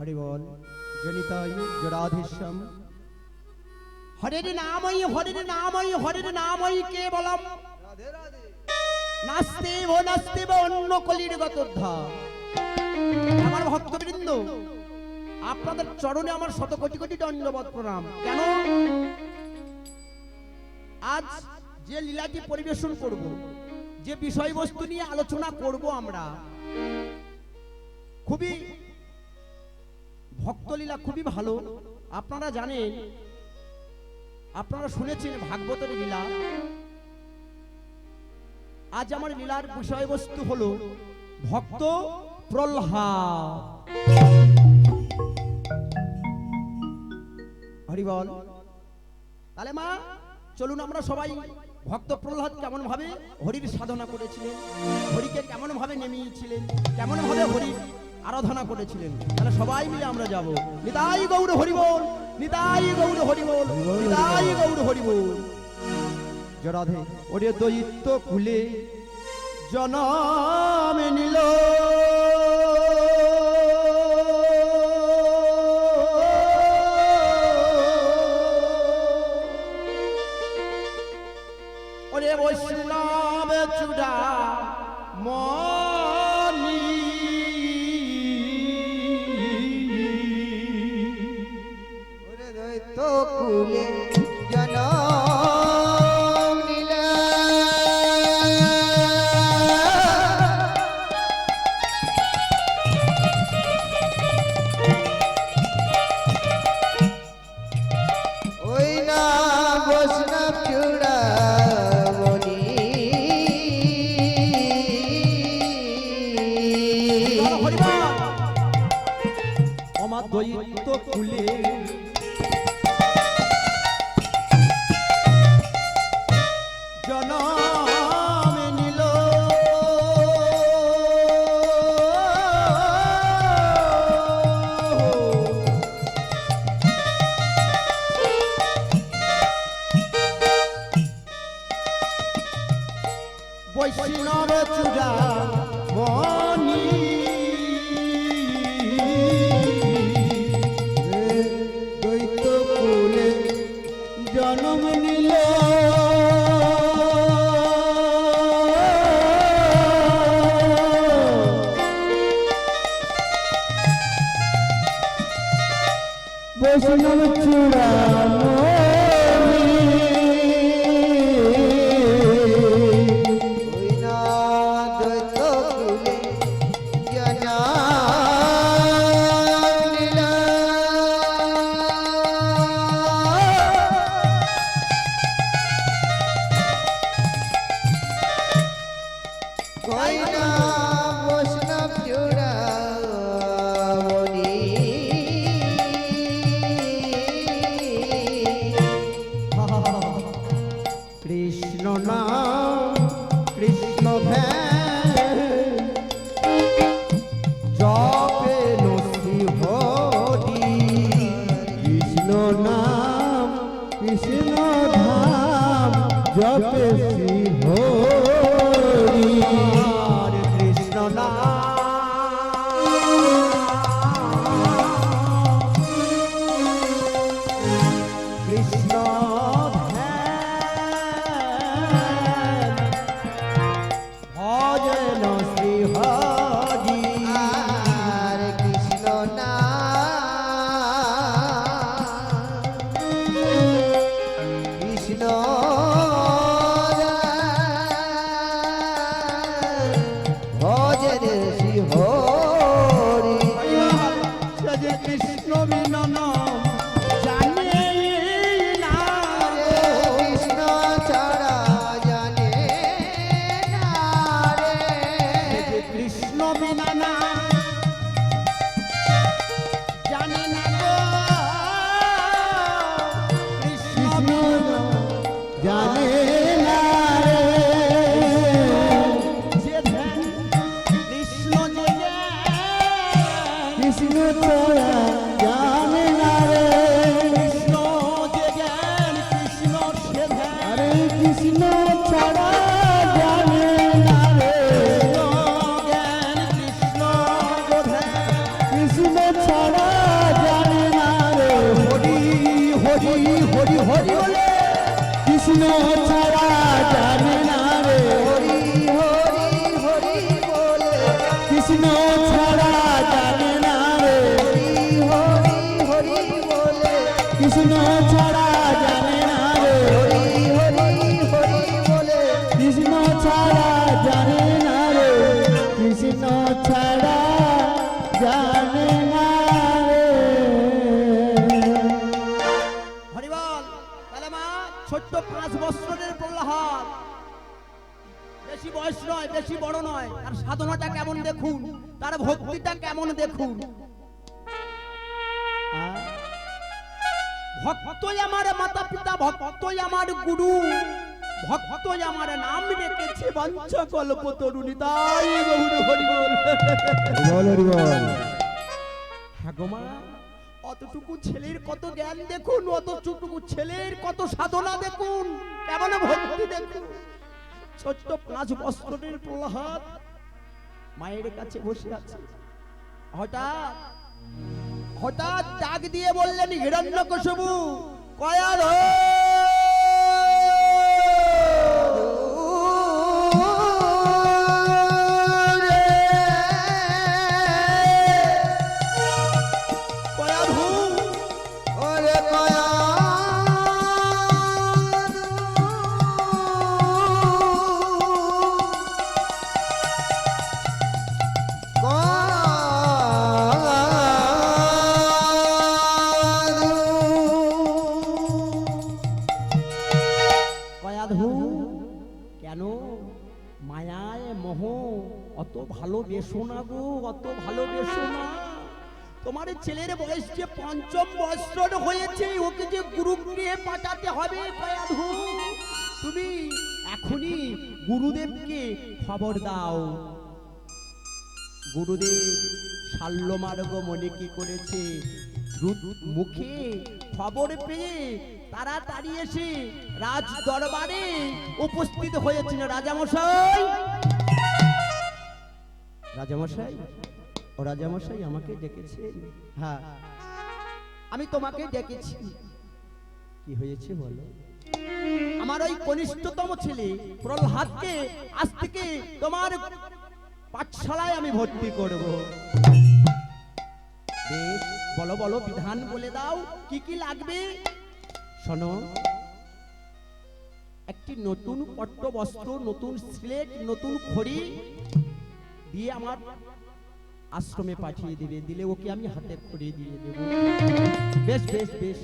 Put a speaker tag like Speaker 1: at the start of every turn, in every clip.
Speaker 1: हरि बोल जनिताय जराधीशम हरेर नामई केवलम नास्ते वो অন্য কলির গতোদ্ধা। আমার ভক্তবৃন্দ, আপনাদের চরণে আমার শত কোটি কোটি দণ্ডবত প্রণাম। কেন আজ যে লীলাটি পরিবেশন করব, যে বিষয়বস্তু নিয়ে আলোচনা করব, আমরা খুবই ভক্তলীলা, খুবই ভালো। আপনারা জানেন, আপনারা শুনেছেন ভাগবতের লীলা। আজ আমার লীলার বিষয়বস্তু হলো ভক্ত প্রহ্লাদ। হরি বল। তাহলে মা চলুন আমরা সবাই ভক্ত প্রহ্লাদ কেমন ভাবে হরির সাধনা করেছিলেন, হরিকে কেমন ভাবে নেমিয়েছিলেন, কেমন ভাবে হরির আরাধনা করেছিলেন, তাহলে সবাই মিলে আমরা যাব। নিতাই গৌর হরি বল, নিতাই গৌর হরি বল, নিতাই গৌর হরি বল। জরাধে ওরে দৈত্য কুলে জনম নিল, ওরে বৈষ্ণব চূড়া মনি,
Speaker 2: ওরে দৈত্য কুলে জনম নিল, ওই না বৈষ্ণব চূড়ামণি।
Speaker 1: আমার দৈত্য কুলে জনম নিল, বৈষ্ণব চূড়া মনি,
Speaker 2: দৈত্য কুলে
Speaker 1: জনম নিল। বৈষ্ণব চূড়ামণি,
Speaker 2: ওই না দৈত্য কুলে জনম নিল, ওই না বৈষ্ণব চূড়ামণি।
Speaker 1: কৃষ্ণ নাম কৃষ্ণ ধ্যান জপে নসি হরি, কৃষ্ণ নাম কৃষ্ণ ধাম জপে শ্রী হরি। কৃষ্ণ নাম কৃষ্ণ ধ্যান ভজন শ্রী হরি।
Speaker 2: আর কৃষ্ণ নাম কৃষ্ণ ভজন শ্রী হরি।
Speaker 1: সজে কৃষ্ণ বিনা নাম জানে না রে,
Speaker 2: কৃষ্ণ ছাড়া জানে না রে,
Speaker 1: সজে কৃষ্ণ বিনা নাম জানে না গো, কৃষ্ণ বিনা জানে না রে। যে ধ্যান কৃষ্ণ যে জ্ঞান, কৃষ্ণ ছাড়া জানে না রে, কৃষ্ণ যে জ্ঞান, কৃষ্ণ সে ধ্যান, আরে কৃষ্ণ ছাড়া জানে না রে, কৃষ্ণ জ্ঞান কৃষ্ণ ধ্যান, কৃষ্ণ ছাড়া হরি বলে
Speaker 3: কৃষ্ণ ছাড়া জানে না রে,
Speaker 2: হরি হরি হরি বলে
Speaker 3: কৃষ্ণ ছাড়া জানে না রে,
Speaker 2: হরি হরি হরি বলে
Speaker 3: কৃষ্ণ ছাড়া জানে না রে,
Speaker 2: হরি হরি হরি বলে
Speaker 3: কৃষ্ণ ছাড়া জানে না রে, কৃষ্ণ ছাড়া জানে না রে।
Speaker 1: হরি বল। তাহলে মা ছোট্ট 5 বছরের প্রহ্লাদ, বেশি বয়স নয়, বেশি বড় নয়, তার সাধনাটা কেমন দেখুন, তার ভক্তিটা কেমন দেখুন। ভক্তই আমার মাতা পিতা, ভক্তই আমার গুরু, ভক্তই আমার নাম রেখেছে বাঞ্ছা কল্প তরুণী, তাই গৌর হরি বল।
Speaker 3: বল হরি বল।
Speaker 1: হ্যাঁ গো মা, অতটুকু ছেলের কত জ্ঞান দেখুন, অতটুকু ছেলের কত সাধনা দেখুন, কেমন ভক্তি দেখুন। ছোট্ট 5 বছরের প্রহ্লাদ মায়ের কাছে বসে আছে। হঠাৎ হঠাৎ ডাক দিয়ে বললেন, হিরণ্যকশিপু কয়াল
Speaker 2: ওরে কয়া
Speaker 1: কয়াধু কেন মায়ায় মোহ অত ভালোবেসো না গো, অত ভালোবেসো না। তোমার ছেলের বয়স যে 5ম বৎসর হয়েছে, ওকে যে গুরুগৃহে পাঠাতে হবে। কয়াধু তুমি এখনই গুরুদেবকে খবর দাও। গুরুদেব শাল্যমার্গ মনে কি করেছে, দ্রুত মুখে খবর পেয়ে তাড়াতাড়ি এসে রাজ দরবারে উপস্থিত হয়েছিল। রাজামশাই, রাজামশাই, ও রাজামশাই আমাকে ডেকেছেন। হ্যাঁ, আমি তোমাকে ডেকেছি। কি হয়েছে বলো। আমার ওই কনিষ্ঠতম ছেলে প্রহ্লাদকে আজ থেকে তোমার পাঠশালায় আমি ভর্তি করব। বেশ, বলো বলো, বিধান বলে দাও, কি কি লাগবে। শোনো, একটি নতুন পট্ট বস্ত্র, নতুন স্লেট, নতুন খড়ি দিয়ে আমার আশ্রমে পাঠিয়ে দিবে। দিলে ওকে আমি হাতে খড়ি দিয়ে দেব। বেশ বেশ বেশ।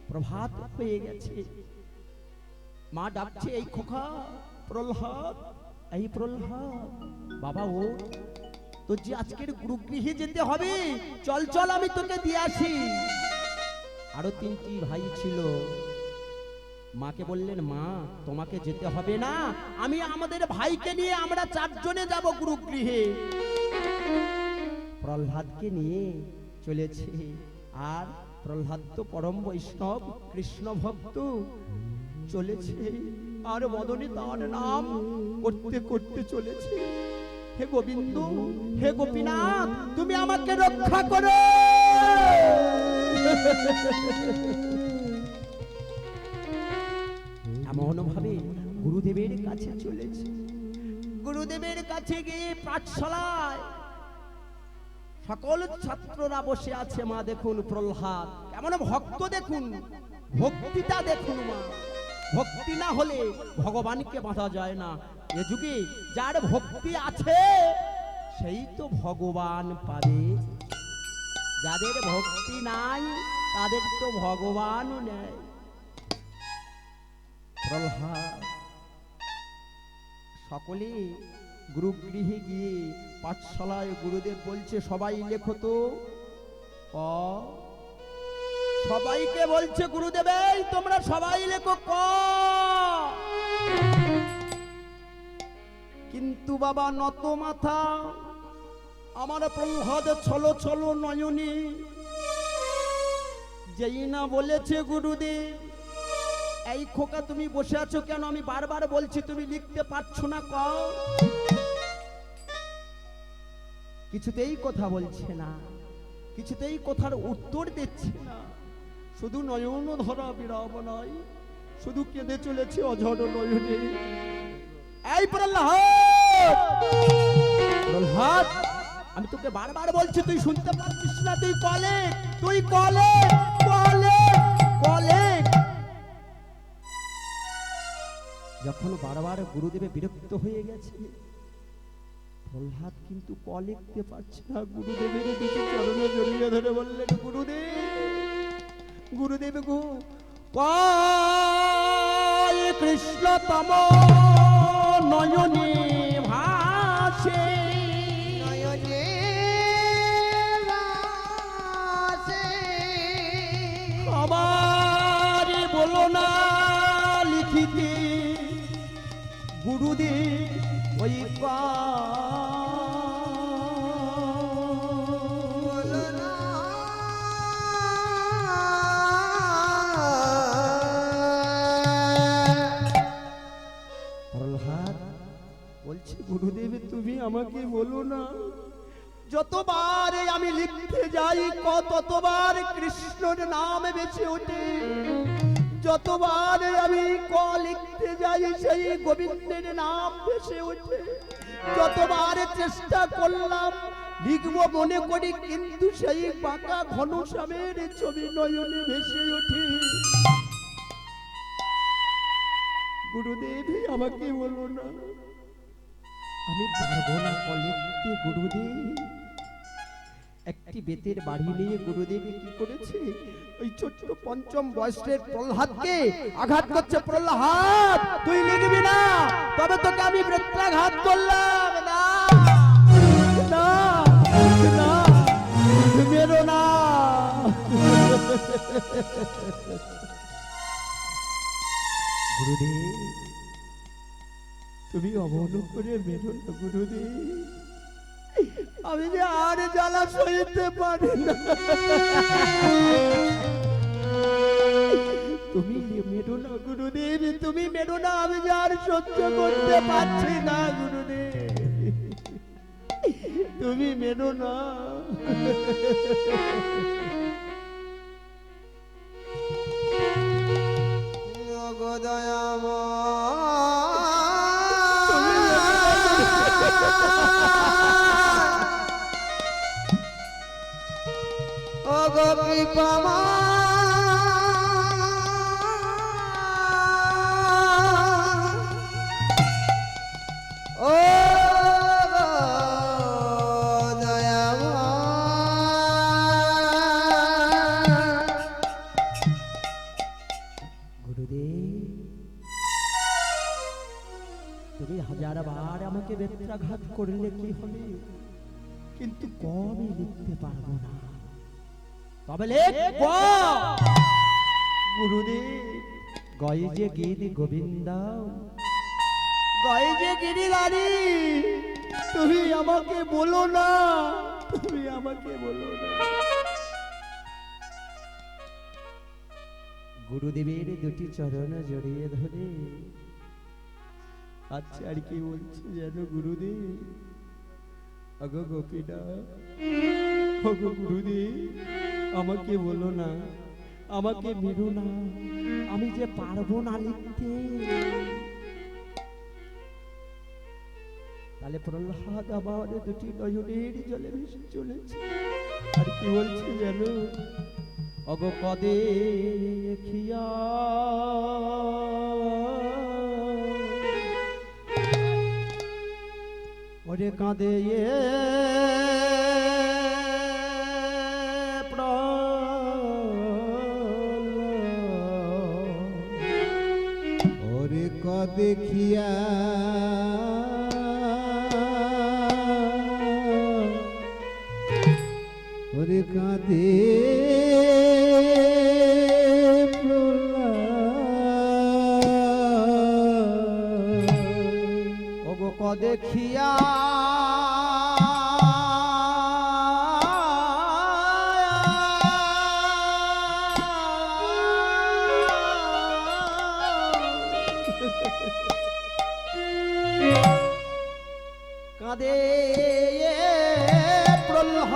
Speaker 1: প্রভাত হয়ে গেছে, মা ডাকছে, এই খোকা প্রহ্লাদ, এই প্রহ্লাদ বাবা, ও তো যে আজকের গুরুগৃহে যেতে হবে, চল চল আমি তোকে দিয়ে আসি। আরো 3টি ভাই ছিল। মাকে বললেন, মা তোমাকে যেতে হবে না, আমি আমাদের ভাইকে নিয়ে আমরা 4 জনে যাব গুরুগৃহে। প্রহ্লাদকে নিয়ে চলেছে। আর প্রহ্লাদ তো পরম বৈষ্ণব, কৃষ্ণ ভক্ত, চলেছে আর বদনে তার নাম করতে করতে চলেছে। হে গোবিন্দ, হে গোপীনাথ, তুমি আমাকে রক্ষা করো। এমন ভাবে গুরুদেবের কাছে চলেছে। গুরুদেবের কাছে গিয়ে পাঠশালায় সকল ছাত্ররা বসে আছে। মা দেখুন প্রহ্লাদ কেমন ভক্ত, দেখুন ভক্তিটা দেখুন। মা, ভক্তি না হলে ভগবানকে বাঁধা যায় না। এ যুগে যার ভক্তি আছে সেই তো ভগবান পাবে, যাদের ভক্তি নাই তাদের তো ভগবানও নেই। প্রহ্লাদ সকলে গুরুগৃহে গিয়ে পাঠশালায় গুরুদেব বলছে, সবাই লেখো তো। সবাইকে বলছে গুরুদেব, এই তোমরা সবাই লেখো ক। কিন্তু বাবা নত মাথা, আমার প্রহ্লাদ ছলো ছলো নয়নী, যেই না বলেছে গুরুদেব, এই খোকা তুমি বসে আছো কেন, আমি বারবার বলছি তুমি লিখতে পারছো না, কও। কিছুতেই কথা বলছে না, কিছুতেই কথার উত্তর দিচ্ছে না। শুধু নয়ন ধরা বিরাম নাই, শুধু কেঁদে চলেছে অঝড় নয়নে। এই প্রহ্লাদ, প্রহ্লাদ, আমি তোকে বারবার বলছি, তুই শুনতে পাচ্ছিস না? তুই কলে, তুই কলে, কলে, কলে। যখন বারবার গুরুদেবে বিরক্ত হয়ে গেছে, প্রহ্লাদ কিন্তু ক লিখতে পারছে না। গুরুদেবের দুটি চরণে জড়িয়ে ধরে বললেন, গুরুদেব, গুরুদেব গো, কয় কৃষ্ণতম নয়নে ভাসে,
Speaker 2: নয়নে ভাসে।
Speaker 1: আবার বলো না লিখিতে গুরুদেব ওই
Speaker 2: বলো না।
Speaker 1: প্রহ্লাদ বলছে, গুরুদেব তুমি আমাকে বলো না। যতবার আমি লিখতে যাই ততবার কৃষ্ণের নাম বেঁচে ওঠে। যতবার আমি ক লিখতে যাই সেই গোবিন্দের নাম ভেসে ওঠে। যতবার চেষ্টা করলাম লিখবো মনে করি, কিন্তু সেই বাঁকা ঘনশ্যামের ছবি নয়নে ভেসে ওঠে। গুরুদেব আমাকে বলো না, আমি পারবো না ক লিখতে। গুরুদেব একটি বেতের বাড়ি নিয়ে গুরুদেব কি করেছে, ওই ছোট্ট পঞ্চম বয়সের প্রহ্লাদকে আঘাত করছে। প্রহ্লাদ তুই লিখবি না, তবে তোকে আমি বেত্রাঘাত করলাম। না না না, মেরো না। গুরুদেব তুমি অমন করে মেরো না গুরুদেব, আমি যে আর জ্বালা সইতে পারি না। তুমি মেরো না গুরুদেব, তুমি মেরো না, আমি যে আর সহ্য করতে পারছি না গুরুদেব, তুমি মেরো না।
Speaker 2: ওগো দয়াময়, ওগো কৃপাময়, ও গো দয়াময়।
Speaker 1: গুরুদেব তুমি হাজারবার আমাকে বেত্রাঘাত করলে কি হবে, কিন্তু কমই লিখতে পারবো না। তবে লেখ ক। গুরুদেব গয়ে যে গিরি গোবিন্দ, গয়ে যে গিরিধারী, তুমি আমাকে বলো না, তুমি আমাকে বলো না। গুরুদেবের দুটি চরণ জড়িয়ে ধরে, আচ্ছা আর কি বলছে জানো গুরুদেব, আগো গোপীনা, আগো গুরুদেব আমাকে বলো না, আমাকে মেরো না, আমি যে পারবো না লিখতে। তাহলে প্রহ্লাদ আবার দুটি নয়নের জলে ভেসে চলেছে, আর কি বলছে জানো, অগো কদে খিয়া ওরে কাঁদে
Speaker 3: ওরে ক দেখিয়া ওরে কাঁদে
Speaker 1: ওগো ক দেখিয়া কাঁদে প্রহ্লাদ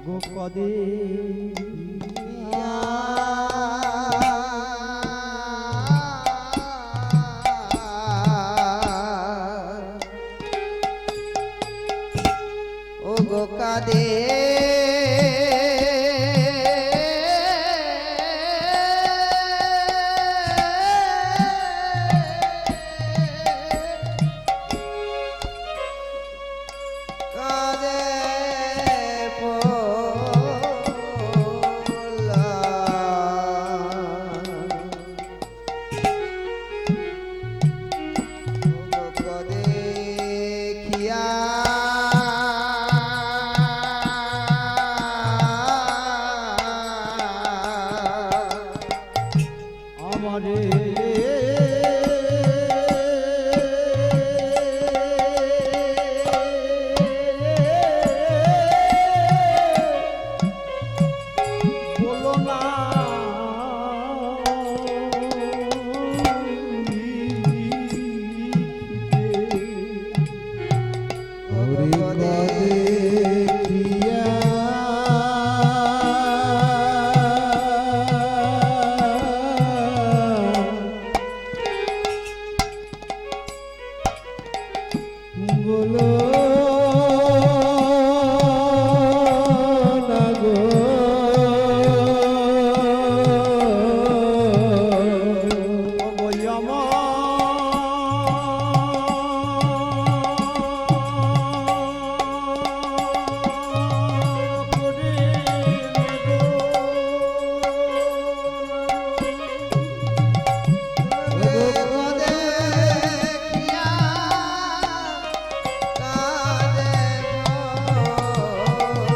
Speaker 1: ওগো কদে
Speaker 2: ও গো কাদে কাদে পোলা ও গো কদে খিয়া
Speaker 1: আমারে বলো না
Speaker 2: ওরে কদে
Speaker 3: বলো না গো
Speaker 1: ওই আমার করে
Speaker 2: কদে খিয়া কাদে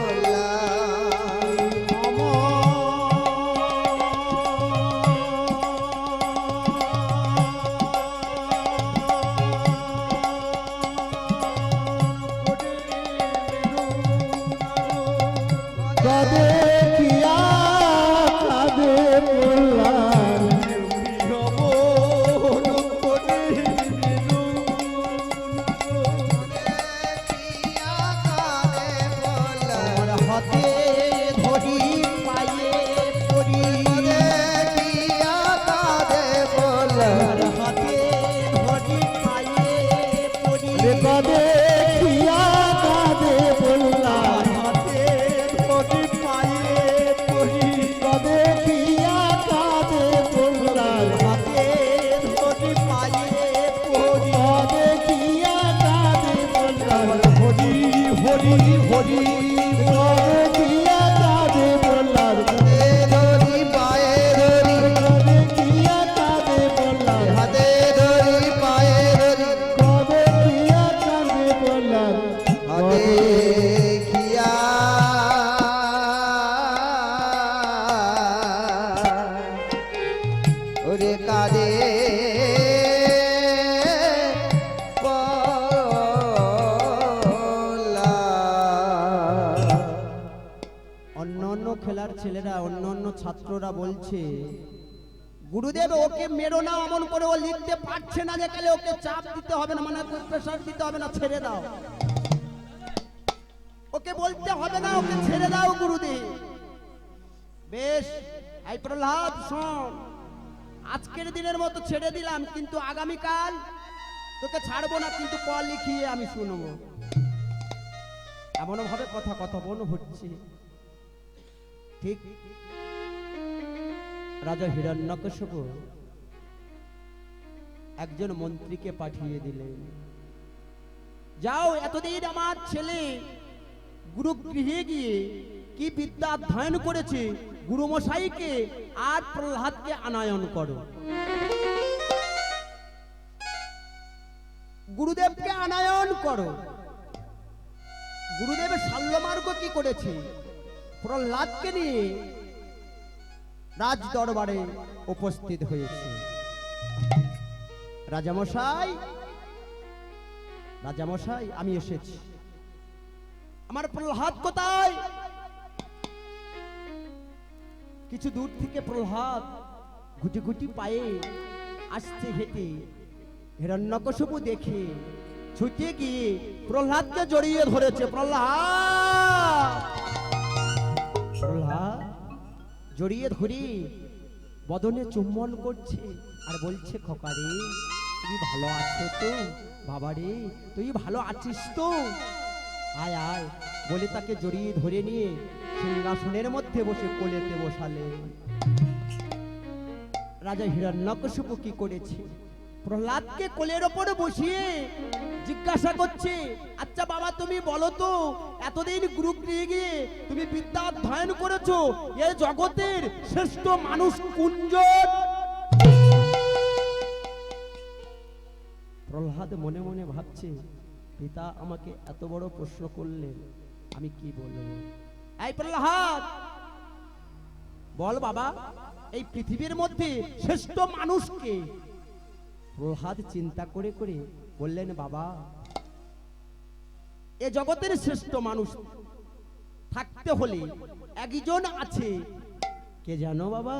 Speaker 2: পোলা
Speaker 3: কাদে কিয়া কাদে বললাম
Speaker 1: হাতে ধরি পায়ে পড়ি হাতে ধরি পায়ে পড়ি
Speaker 3: রে কাদে কিয়া কাদে বললাম
Speaker 1: হাতে ধরি পায়ে পড়ি
Speaker 3: কাদে কিয়া কাদে বললাম
Speaker 1: হাতে ধরি পায়ে পড়ি
Speaker 3: কাদে কিয়া কাদে বললাম
Speaker 1: হরি হরি হরি
Speaker 3: কাদে কিয়া কাদে বললাম
Speaker 2: ধরি পায়ে ধরি
Speaker 3: কাদে কিয়া কাদে বললাম
Speaker 2: হাতে ধরি পায়ে ধরি
Speaker 3: কাদে কিয়া কাদে বললাম
Speaker 2: হাতে খিয়া ওরে কাদে পোলা
Speaker 1: অন্য অন্য খেলার ছেলেরা অন্য অন্য ছাত্ররা বলছে গুরুদেব ওকে মেরো না, অমন করে ও লিখতে পারছে না, যে কালে ওকে চাপ দিতে হবে না, মানে প্রেসার দিতে হবে না, ছেড়ে দাও, ওকে বলতে হবে না, ওকে ছেড়ে দাও গুরুদেব। বেশ, এই প্রহ্লাদ শোন, আজকের দিনের মতো ছেড়ে দিলাম, কিন্তু আগামীকাল তোকে ছাড়বো না, কিন্তু ক লিখিয়ে আমি শুনবো। এমন ভাবে কথা কথোপকথন হচ্ছে। ঠিক রাজা হিরণ্যকশিপু একজন মন্ত্রীকে পাঠিয়ে দিলেন, যাও এতদিন আমার ছেলে গুরুগৃহে গিয়ে কি বিদ্যা অধ্যয়ন করেছে গুরুমশাইকে আর প্রহ্লাদকে আনয়ন করো। গুরুদেবকে আনয়ন করো। গুরুদেবের শাল্যমার্গ কি করেছে, প্রহ্লাদকে নিয়ে রাজ দরবারে উপস্থিত হয়েছে। রাজামশাই, রাজামশাই আমি এসেছি, আমার প্রহ্লাদ কোথায়? কিছু দূর থেকে প্রহ্লাদ গুটি গুটি পায়ে আসছে হেঁটে। হিরণ্যকশিপু দেখে ছুটে গিয়ে প্রহ্লাদকে জড়িয়ে ধরেছে। প্রহ্লাদ জড়িয়ে ধরে বদনে চুম্বন করছে আর বলছে, খোকা রে তুমি ভালো আছো তো? বাবা রে তুই ভালো আছিস তো? আয় আয় বলে তাকে জড়িয়ে ধরে নিয়ে সিংহাসনের মধ্যে বসে কোলেতে বসালে। রাজা হিরণ্যকশিপু কি করেছে? প্রহ্লাদকে কোলের ওপর বসিয়ে জিজ্ঞাসা করছে, আচ্ছা বাবা তুমি বলো তো, এতদিন গুরুগৃহে গিয়ে তুমি বিদ্যা অধ্যয়ন করেছো, এই জগতের শ্রেষ্ঠ মানুষ কোনজন? প্রহ্লাদ মনে মনে ভাবছে, পিতা আমাকে এত বড় প্রশ্ন করলেন, আমি কি বলবো? এই প্রহ্লাদ বল বাবা, এই পৃথিবীর মধ্যে শ্রেষ্ঠ মানুষকে? প্রহ্লাদ চিন্তা করে করে বললেন, বাবা এ জগতের শ্রেষ্ঠ মানুষ থাকতে হলে একজন আছে, কে জানো বাবা?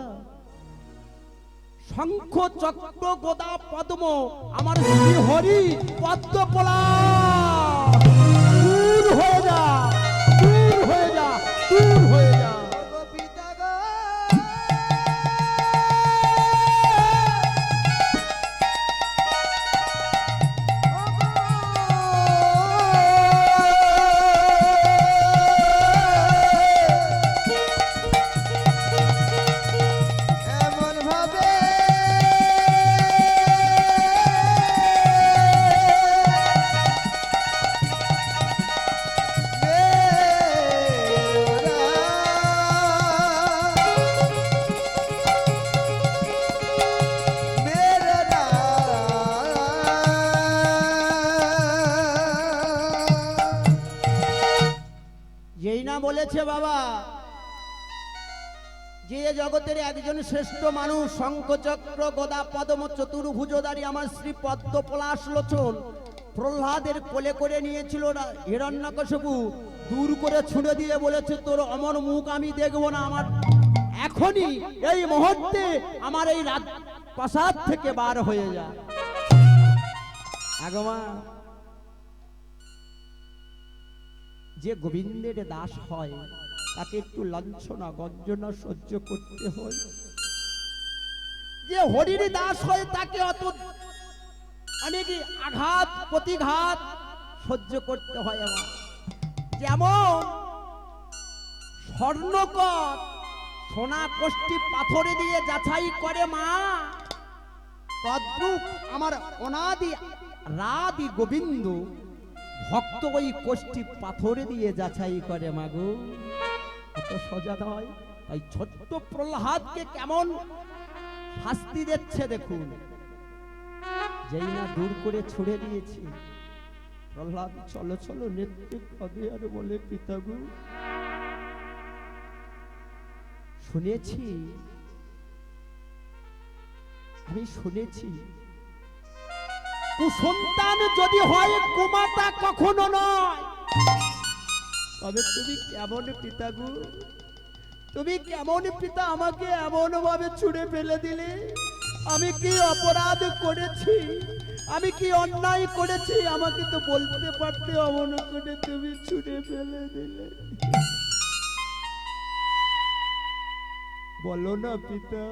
Speaker 1: শঙ্খ চক্র গদা পদ্ম আমার শ্রী হরি পদ্ম পলাশ। দূর হয়ে যা, দূর হয়ে যা, দূর হয়ে যা।
Speaker 2: গো পিতা গো, এমন ভাবে
Speaker 1: যেই না বলেছে বাবা যে জগতের একজন শ্রেষ্ঠ মানুষ, শঙ্খচক্র গদা পদ্ম চতুর্ভুজধারী আমার শ্রী পদ্ম পলাশ লোচন, প্রহ্লাদের কোলে করে নিয়েছিল হিরণ্যকশিপু, দূর করে ছুঁড়ে দিয়ে বলেছে, তোর অমর মুখ আমি দেখবো না, আমার এখনই এই মুহূর্তে আমার এই প্রাসাদ থেকে বার হয়ে যা। আগমা যে গোবিন্দের দাস হয় তাকে একটু লাঞ্ছনা গঞ্জনা সহ্য করতে হয়, যে হরির দাস হয় তাকে অত অনেক আঘাত প্রতিঘাত সহ্য করতে হয়। আমার যেমন স্বর্ণকর সোনা কোষ্ঠী পাথরে দিয়ে যাচাই করে মা, তদ্রূপ আমার অনাদি রাদি গোবিন্দ ভক্ত ওই কোষ্ঠী পাথরে দিয়ে যাচাই করে মাগো। এত সোজা নয়। তাই ছোট্ট প্রহ্লাদকে কেমন শাস্তি দিচ্ছে দেখুন। যেই না দূর করে ছুড়ে দিয়েছি, প্রহ্লাদ চলো চলো নেত্রে কাঁদে আর বলে, পিতাগু শুনেছি, আমি শুনেছি কুসন্তান যদি হয় কুমাতা কখনো নয়। তবে তুমি কেমন পিতা গো, তুমি কেমন পিতা, আমাকে এমন ভাবে ছুঁড়ে ফেলে দিলে? আমি কি অপরাধ করেছি? আমি কি অন্যায় করেছি? আমাকে তো বলতে পারতে, অমন করে তুমি ছুঁড়ে ফেলে দিলে। বলো না পিতা,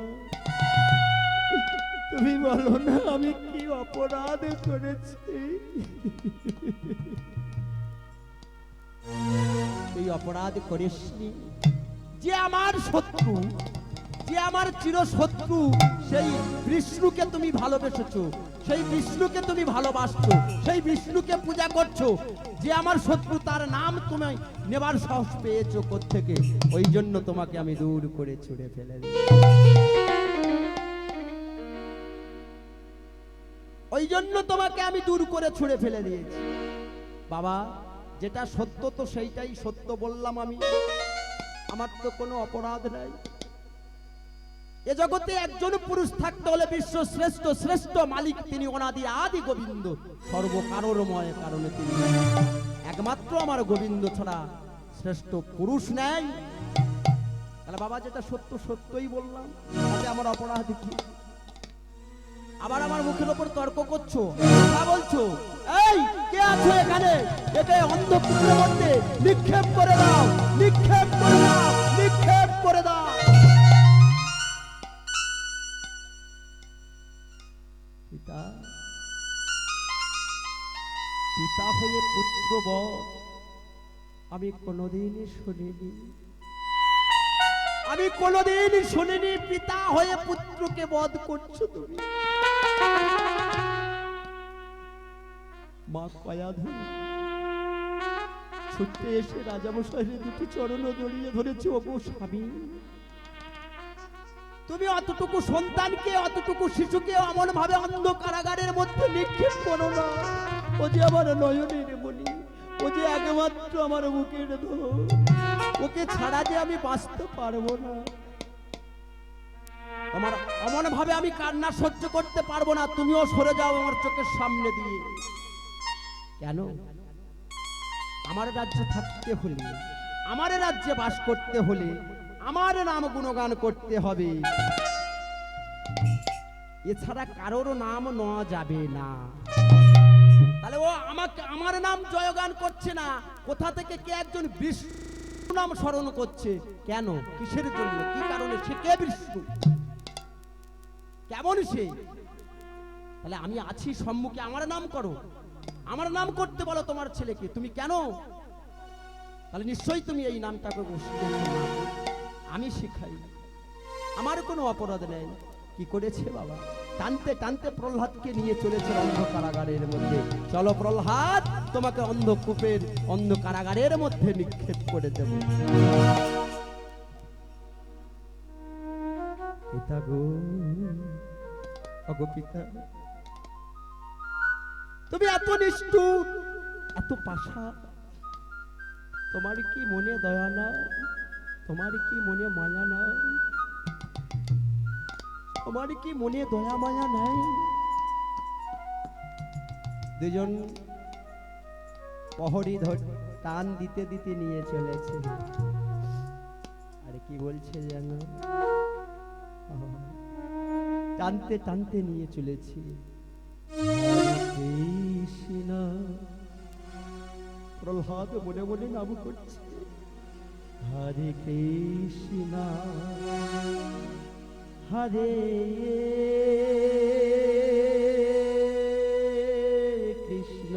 Speaker 1: তুমি বলো না আমি কি অপরাধ করেছি? তুই অপরাধ করিসনি। যে আমার শত্রু, যে আমার চির শত্রু, সেই বিষ্ণুকে তুমি ভালোবেসেছো, সেই বিষ্ণুকে তুমি ভালোবাসছো, সেই বিষ্ণুকে পূজা করছো। যে আমার শত্রু তার নাম তুমি নেবার সাহস পেয়েছো কোত্থেকে? ওই জন্য তোমাকে আমি দূর করে ছুঁড়ে ফেলে দিই। ওই জন্য তোমাকে আমি দূর করে ছুঁড়ে ফেলে দিয়েছি। বাবা যেটা সত্য তো সেইটাই সত্য বললাম আমি, আমার তো কোনো অপরাধ নাই। এ জগতে একজন পুরুষ থাকতে হলে বিশ্ব শ্রেষ্ঠ শ্রেষ্ঠ মালিক তিনি অনাদি আদি গোবিন্দ, সর্বকারণময় কারণে তিনি একমাত্র আমার গোবিন্দ ছাড়া শ্রেষ্ঠ পুরুষ নেই। তাহলে বাবা যেটা সত্য সত্যই বললাম, তাতে আমার অপরাধ কি? আবার আমার মুখের উপর তর্ক করছো, কথা বলছো। এই কে আছো এখানে? একে অন্ধকূপের মধ্যে নিক্ষেপ করে দাও, নিক্ষেপ করে দাও, নিক্ষেপ করে দাও। পুত্রবধ আমি কোনোদিন শুনিনি। আমি কোনোদিন শুনিনি পিতা হয়ে পুত্রকে বধ করছো তুমি। মা কয়াধুরী ছুটে এসে রাজামশাইয়ের দুটি চরণ জড়িয়ে ধরেছে। ওগো স্বামী, তুমি অতটুকু সন্তানকে, অতটুকু শিশুকে অমন ভাবে অন্ধ কারাগারের মধ্যে নিক্ষেপ করো না। ও যে আমার নয়নের মণি, ও যে একমাত্র আমার বুকের ধন, ওকে ছাড়া যে আমি বাঁচতে পারবো না। তোমার অমন ভাবে আমি কান্না সহ্য করতে পারবো না। তুমিও সরে যাও আমার চোখের সামনে দিয়ে। কেন? আমার রাজ্যে থাকতে হলে, আমার রাজ্যে বাস করতে হলে আমার নাম গুণগান করতে হবে, এছাড়া কারোর নাম নেওয়া যাবে না। তাহলে ও আমাকে, আমার নাম জয়গান করছে না, কোথা থেকে কে একজন বিষ্ণু নাম স্মরণ করছে? কেন? কিসের জন্য? কি কারণে? সে কে বিষ্ণু? কেমন সে? তাহলে আমি আছি সম্মুখে, আমার নাম করো, আমার নাম করতে বলো তোমার ছেলেকে। তুমি কেন? তাহলে নিশ্চয়ই তুমি এই নামটাকে আমি শিখাই। আমার কোনো অপরাধ নেই। কি করেছে বাবা? টানতে টানতে প্রহ্লাদকে নিয়ে চলেছে অন্ধ কারাগারের মধ্যে। চলো প্রহ্লাদ, তোমাকে অন্ধকূপের, অন্ধ কারাগারের মধ্যে নিক্ষেপ করে দেব। পিতা গো, ওগো পিতা, তুমি এত নিষ্ঠুর, এত পাষাণ, তোমার কি মনে দয়া না? তোমার কি মনে মায়া না? তোমার কি মনে দয়া মায়া নাই? দুজন প্রহরী টান দিতে দিতে নিয়ে চলেছে। আরে কি বলছে জানো? টানতে টানতে নিয়ে চলেছি। কৃষ্ণ, প্রহ্লাদ মনে মনে নাম করছে, হরে কৃষ্ণ হরে কৃষ্ণ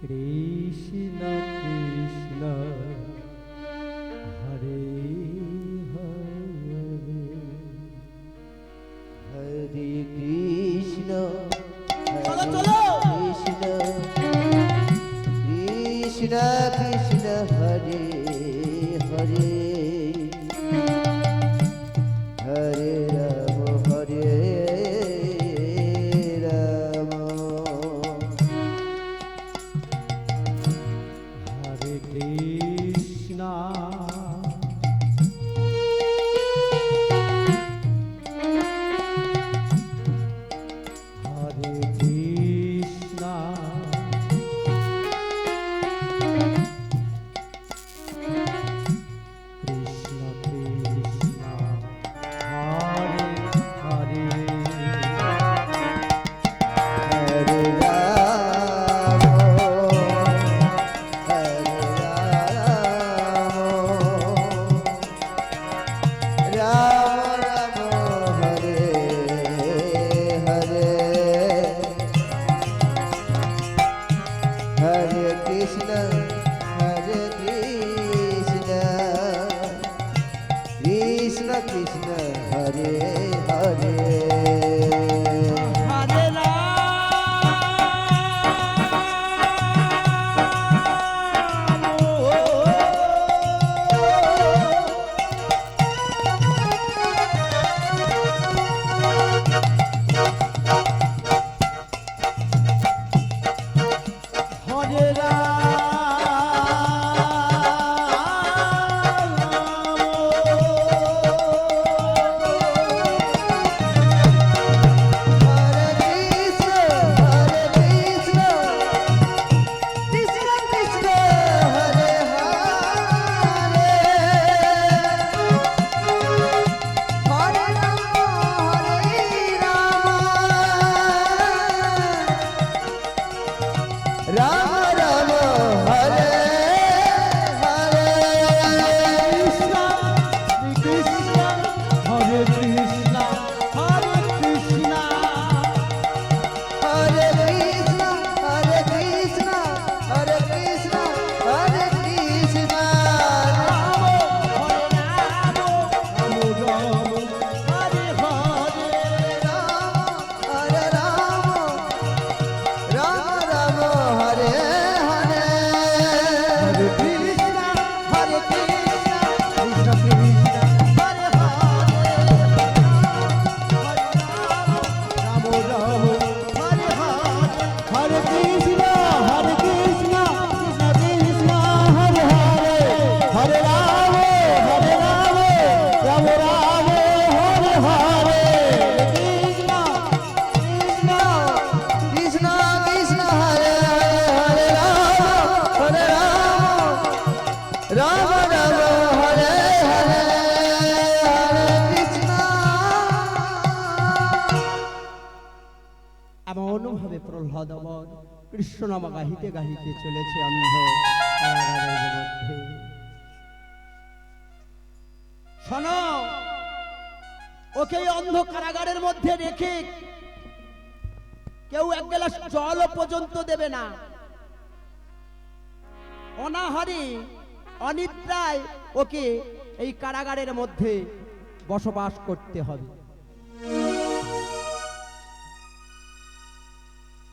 Speaker 1: কৃষ্ণ কৃষ্ণ হরে হরে,
Speaker 2: হরে কৃষ্ণ
Speaker 1: চলো চলো,
Speaker 2: কৃষ্ণ কৃষ্ণ কৃষ্ণ হরে হরে, হরে রাম হরে রাম,
Speaker 1: হরে কৃষ্ণ হরে কৃষ্ণ কৃষ্ণ কৃষ্ণ হরে হরে,
Speaker 2: হরে রাম হরে রাম, রাম রাম হরে হরে, হরে কৃষ্ণ হরে কৃষ্ণ কৃষ্ণ কৃষ্ণ হরে হরে,
Speaker 1: হরে হরে রাম কৃষ্ণ নাম গাহিতে গাহিতে চলেছে অন্ধ কারাগারের মধ্যে। শোনো, ওকে এই অন্ধ কারাগারের মধ্যে রেখে কেউ এক গ্লাস জল পর্যন্ত দেবে না। অনাহারে অনিদ্রায় ওকে এই কারাগারের মধ্যে বসবাস করতে হবে।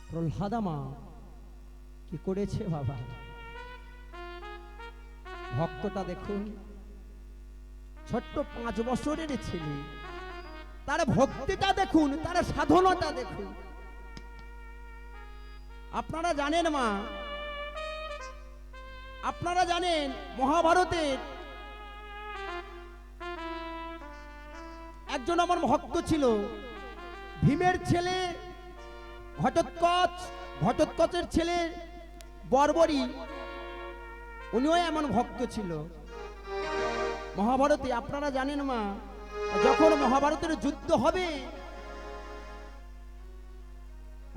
Speaker 1: প্রহ্লাদা মা কি করেছে বাবা, ভক্তটা দেখুন, ছোট্ট 5 বছরের ছেলে, তার ভক্তিটা দেখুন, তার সাধনাটা দেখুন। আপনারা জানেন মা, আপনারা জানেন মহাভারতের একজন আমার ভক্ত ছিল, ভীমের ছেলে ঘটোৎকচ, ঘটোৎকচের ছেলে বর্বরী, উনিও এমন ভক্ত ছিল। মহাভারতে আপনারা জানেন মা, যখন মহাভারতের যুদ্ধ হবে,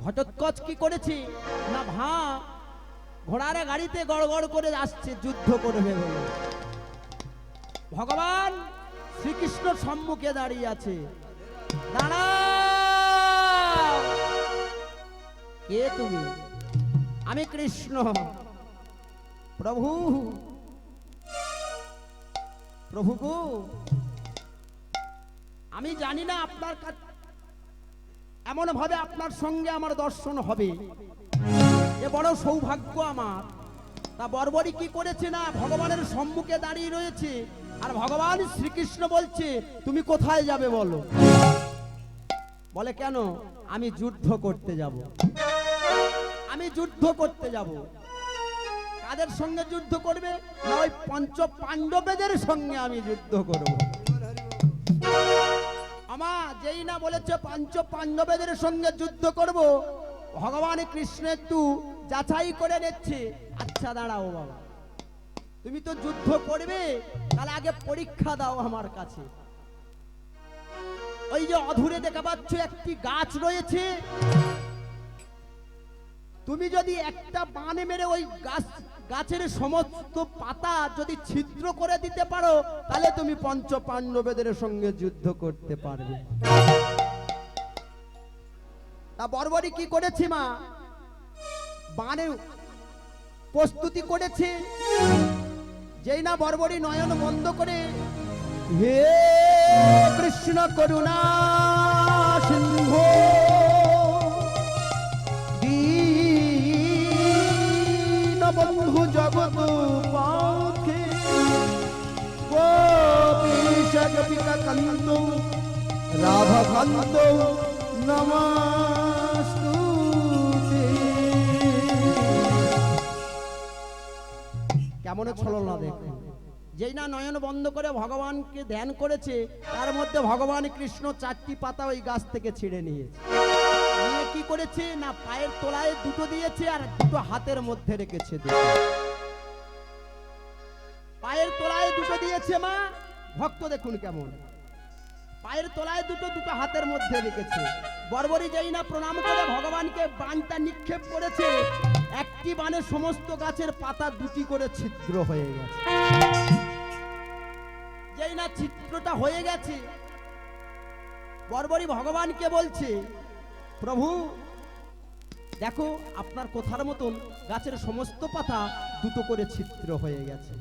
Speaker 1: ঘটোৎকচ কি করেছে না, ঘোড়ার গাড়িতে গড়গড় করে আসছে, যুদ্ধ করবে বলে। ভগবান শ্রীকৃষ্ণ সম্মুখে দাঁড়িয়ে আছে, দাঁড়াও, কে তুমি? আমি কৃষ্ণ। প্রভু, প্রভু গো, আমি জানি না আপনার এমন ভাবে আপনার সঙ্গে আমার দর্শন হবে, এ বড় সৌভাগ্য আমার। তা বর্বরী কি করেছে না, ভগবানের সম্মুখে দাঁড়িয়ে রয়েছে, আর ভগবান শ্রীকৃষ্ণ বলছে তুমি কোথায় যাবে বলো। বলে কেন? আমি যুদ্ধ করতে যাব, আমি যুদ্ধ করতে যাব। কাদের সঙ্গে যুদ্ধ করবে? না ওই 5 পাণ্ডবদের সঙ্গে আমি যুদ্ধ করব। আমা যেই না বলেছে 5 পাণ্ডবদের সঙ্গে যুদ্ধ করব, ভগবান কৃষ্ণ একটু যাচাই করে নিচ্ছে। আচ্ছা দাঁড়াও বাবা, তুমি তো যুদ্ধ করবে, তাহলে আগে পরীক্ষা দাও আমার কাছে। ওই যে অধুরে দেখা পাচ্ছ একটি গাছ রয়েছে, তুমি যদি একটা বাণ মেরে ওই গাছের সমস্ত পাতা যদি ছিদ্র করে দিতে পারো, তাহলে তুমি 5 পাণ্ডবদের সঙ্গে যুদ্ধ করতে পারবে। তা বর্বরী কি করেছে মা, বাণের প্রস্তুতি করেছে। যেই না বর্বরী নয়ন বন্ধ করে হে কৃষ্ণ করুণা সিন্ধু দীন বন্ধু জগৎ পাখে গোপীশ গোপিকা কান্ত রাধা কান্ত নমস্তুতে। কেমন ছলনা দেখুন। যেই না নয়ন বন্ধ করে ভগবানকে ধ্যান করেছে, তার মধ্যে ভগবান কৃষ্ণ 4টি পাতা ওই গাছ থেকে ছিঁড়ে নিয়েছে। নিয়ে কি করেছে না, পায়ের তলায় 2টো দিয়েছে আর 2টো হাতের মধ্যে রেখেছে। পায়ের তলায় 2টো দিয়েছে মা, ভক্ত দেখুন কেমন, পায়ের তলায় 2টো হাতের মধ্যে রেখেছে। বর্বরী যেই না প্রণাম করে ভগবানকে বাণটা নিক্ষেপ করেছে, একটি বাণে সমস্ত গাছের পাতা 2টি করে ছিদ্র হয়ে গেছে। যেই না ছিদ্রটা হয়ে গেছে, বর্বরী ভগবানকে বলছে প্রভু দেখো আপনার কথার মতন গাছের সমস্ত পাতা 2টো করে ছিদ্র হয়ে গেছে।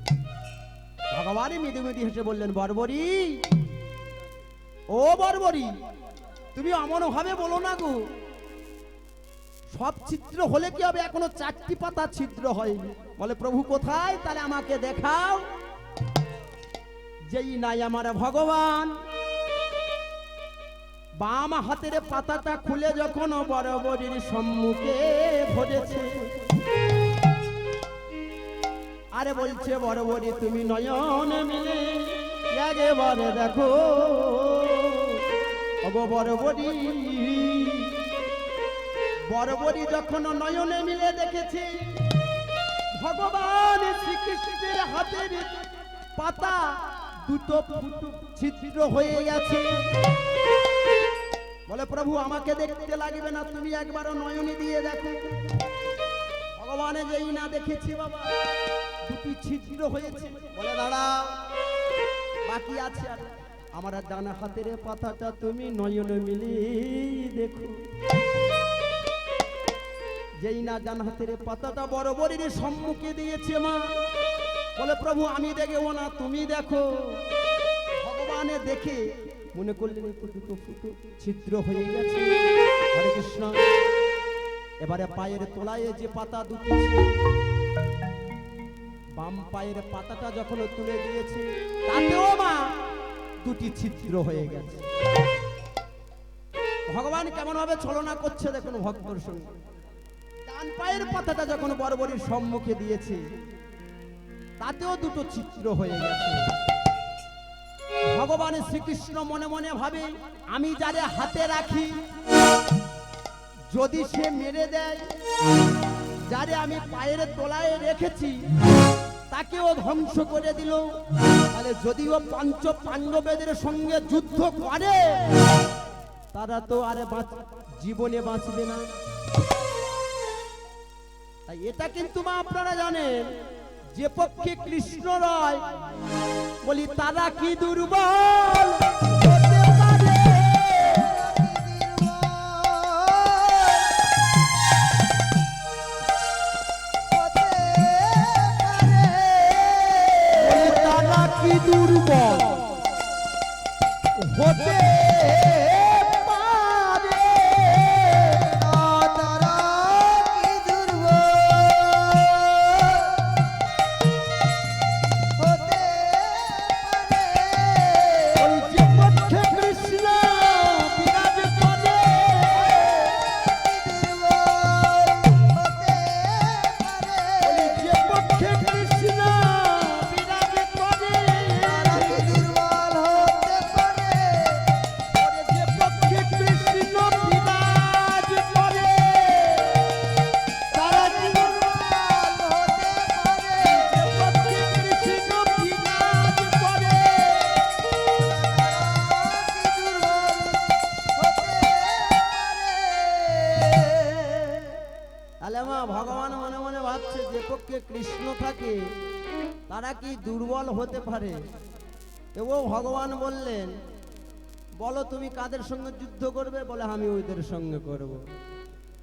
Speaker 1: ভগবান মৃদু মৃদু হেসে বললেন, বর্বরী, ও বর্বরী, তুমি অমন ভাবে বলো না গো, সব ছিদ্র হলে কি হবে, এখনো 4টি পাতা ছিদ্র হয়নি। বলে প্রভু কোথায়, তাহলে আমাকে দেখাও। যেই নাই আমার ভগবান বাম হাতের পাতাটা খুলে যখন বর্বরীর সম্মুখে ধরেছে, আরে বলছে বর্বরী তুমি নয়ন মিলে একেবারে দেখো। ওগো বর্বরী, বর্বরী যখন নয়নে মিলে দেখেছে ভগবান শ্রীকৃষ্ণের হাতের পাতা 2টো ছিদ্র হয়ে গেছে। বলে প্রভু আমাকে দেখতে লাগবে না, তুমি একবার নয়নে দিয়ে দেখো। ভগবানে যেই না দেখেছি বাবা দুটি ছিদ্র হয়েছে, বলে দাঁড়া বাকি আছে আর আমার ডানা হাতের পাতাটা তুমি নয়ন মিলি দেখো। যেই না ডান হাতের পাতাটা বরাবরের সম্মুখে দিয়েছে মা, বলে প্রভু আমি দেখবো না তুমি দেখো। ভগবানে দেখে মনে করলেন একটু দুটো ফুটো ছিদ্র হয়ে গেছে। হরে কৃষ্ণ। এবারে পায়ের তলায় যে পাতা দুটি ছিল, বাম পায়ের পাতাটা যখন তুলে দিয়েছে তাতেও মা দুটি ছিদ্র হয়ে গেছে। ভগবান কেমন ভাবে ছলনা করছে দেখুন ভক্তর সঙ্গে। ডান পায়ের পাতাটা যখন বরাবরের সম্মুখে দিয়েছে তাতেও দুটো ছিদ্র হয়ে গেছে। ভগবান শ্রীকৃষ্ণ মনে মনে ভাবে আমি যারে হাতে রাখি যদি সে মেরে দেয়, যারে আমি পায়ের তলায় রেখেছি তাকেও ধ্বংস করে দিল, তাহলে যদিও পঞ্চ পাণ্ডবের সঙ্গে যুদ্ধ করে তারা তো আর জীবনে বাঁচবে না। তাই এটা কিন্তু মা আপনারা জানেন যে পক্ষে কৃষ্ণ রয় বলি তারা কি দুর্বল হতে পারে। তারা কি দুর্বল হতে ভগবান মনে মনে ভাবছে যে পক্ষে কৃষ্ণ থাকে তারা কি দুর্বল হতে পারে। এবং ভগবান বললেন বলো তুমি কাদের সঙ্গে যুদ্ধ করবে, বলে আমি ওইদের সঙ্গে করব।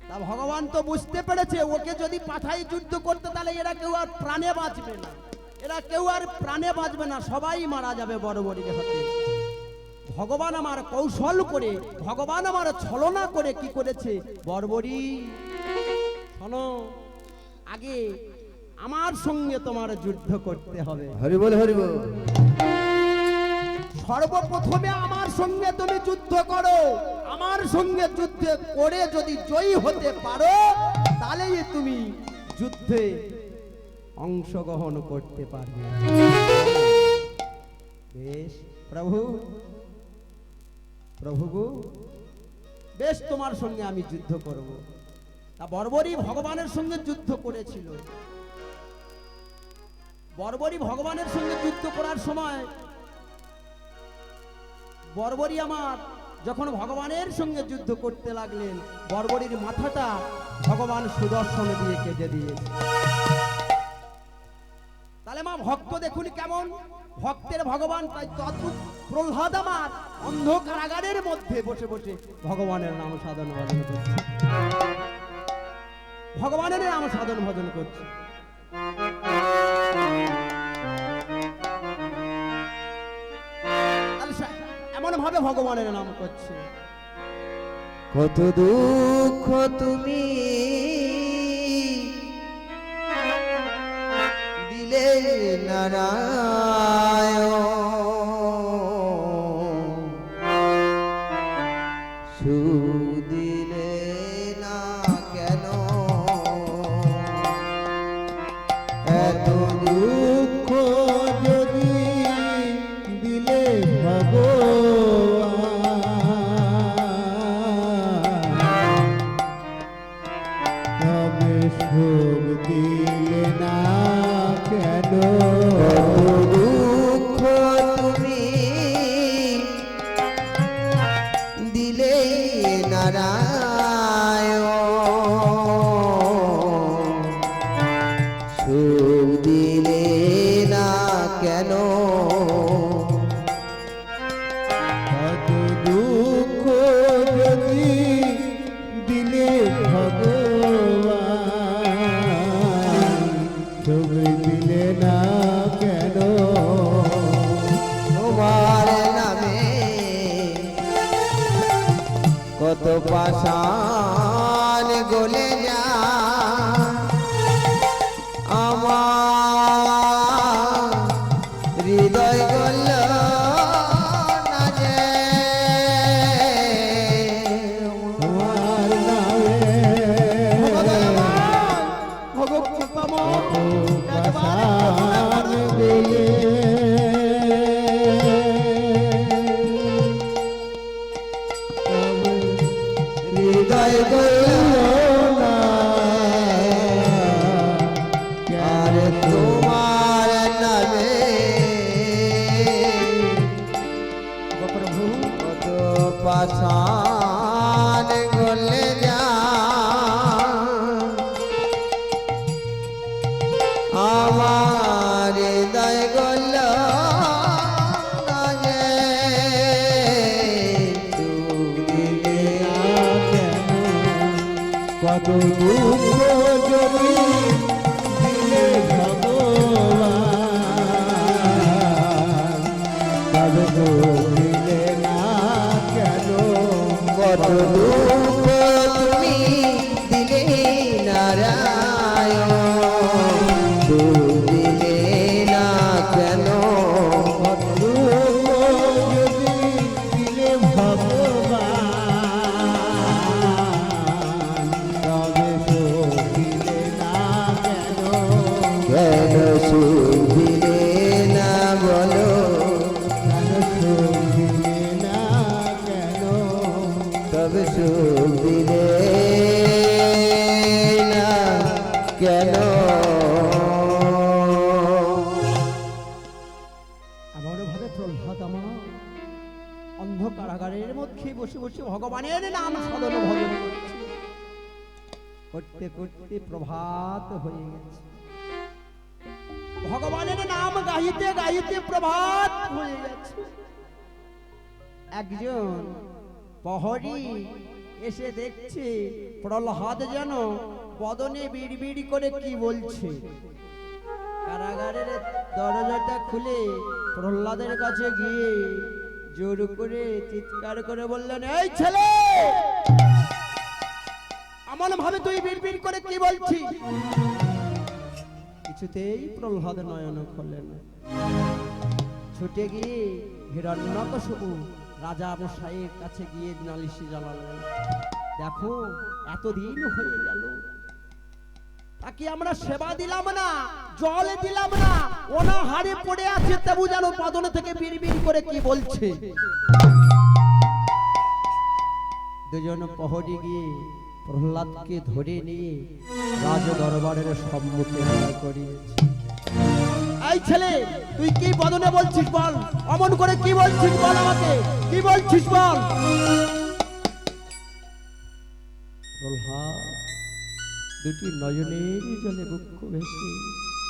Speaker 1: তা ভগবান তো বুঝতে পেরেছে ওকে যদি পাঠাই যুদ্ধ করতে তাহলে এরা কেউ আর প্রাণে বাঁচবে না, এরা কেউ আর প্রাণে বাঁচবে না, সবাই মারা যাবে বড়বড়ির হাতে। ভগবান আমার কৌশল করে, ভগবান আমার ছলনা করে কি করেছে, বড়বড়ি শোনো আগে আমার সঙ্গে তোমার যুদ্ধ করতে হবে।
Speaker 2: হরি বল হরি বল।
Speaker 1: সর্বপ্রথমে আমার সঙ্গে তুমি যুদ্ধ করো, আমার সঙ্গে যুদ্ধ করে যদি জয়ী হতে পারো তাহলেই তুমি যুদ্ধে অংশগ্রহণ করতে পারবে। বেশ প্রভু, প্রভু গো বেশ তোমার সঙ্গে আমি যুদ্ধ করব। তা বর্বরী ভগবানের সঙ্গে যুদ্ধ করেছিল। বর্বরী ভগবানের সঙ্গে যুদ্ধ করার সময় বর্বরী আমার যখন ভগবানের সঙ্গে যুদ্ধ করতে লাগলেন বর্বরীর মাথাটা ভগবান সুদর্শন দিয়ে কেটে দিয়েছে। তাহলে মা ভক্ত দেখুন কেমন ভক্তের ভগবান। তাই অদ্ভুত প্রহ্লাদ আমার অন্ধকারাগারের মধ্যে বসে বসে ভগবানের নাম সাধন ভজন করছে, ভগবানের নাম সাধন ভজন করছে। এমন ভাবে ভগবানের নাম করছে।
Speaker 2: কত দুঃখ তুমি দিলে নারায়ণ, সুদিলে না কেন
Speaker 3: এত দুঃখ যদি দিলে ভগবান, তবে সুখ দিলে না কেন?
Speaker 2: দুঃখ তুমি দিলে নারায়ণ, দিলে না কেন
Speaker 3: কত দুঃখ যদি দিলে ভগবান তুমি দিলে না কেন
Speaker 2: তোমার নামে কত পাষাণ গলে যা আমার হৃদয় গল না যে
Speaker 3: তোমার নামে পাষাণ দিলে
Speaker 2: হৃদয় গল
Speaker 3: না
Speaker 2: আর তোমার নামে
Speaker 1: প্রভু
Speaker 2: কত পাষাণ গলে যা আমার হৃদয় গল না যে তুমি
Speaker 3: কত দুঃখ যদি দিলে ভগবান তবে তো দিলে না কেন
Speaker 2: কত দুঃখ তুমি দিলে নারায়ণ তুমি দিলে না কেন
Speaker 3: কত দুঃখ যদি দিলে ভগবান তবে তো দিলে না কেন
Speaker 2: কেন সুখ দিলে না বলো
Speaker 3: কেন সুখ দিলে না কেন
Speaker 2: তবে সুখ দিলে না কেন
Speaker 1: এমন ভাবে প্রহ্লাদ আমার অন্ধ কারাগারের মধ্যে বসে বসে ভগবানের নাম সাধন ভজন করছে। করতে করতে প্রভাত হয়ে গেছে, ভগবানের নাম গাইতে গাইতে প্রভাত হয়ে গেছে। একজন প্রহরী এসে দেখছে প্রহ্লাদ যেন বদনে বিড়বিড় করে কি বলছে। কারাগারের দরজাটা খুলে প্রহ্লাদের কাছে গিয়ে জোর করে চিৎকার করে বললেন, এই ছেলে, এমন ভাবে তুই বিড়বিড় করে কি বলছিস? কিছুতেই প্রহ্লাদ নয়ন খোলে না। ছুটে গিয়ে হিরণ্যকশিপু রাজা মশাইয়ের কাছে গিয়ে নালিশি জানালেন, দেখো এতদিন হয়ে গেল, তাকে আমরা সেবা দিলাম না, জল দিলাম না, অনাহারে পড়ে আছে, তবু যেন বদন থেকে বিড়বিড় করে কি বলছে। দুজন প্রহরী গিয়ে প্রহ্লাদকে ধরে নিয়ে রাজ দরবারের সম্মুখে দাঁড় করিয়েছে। এই ছেলে, তুই কি বদনে বলছিস বল, অমন করে কি বলছিস বল, আমাকে কি বলছিস বল। প্রহ্লাদ দুটি নয়নের জলে বক্ষ ভেসে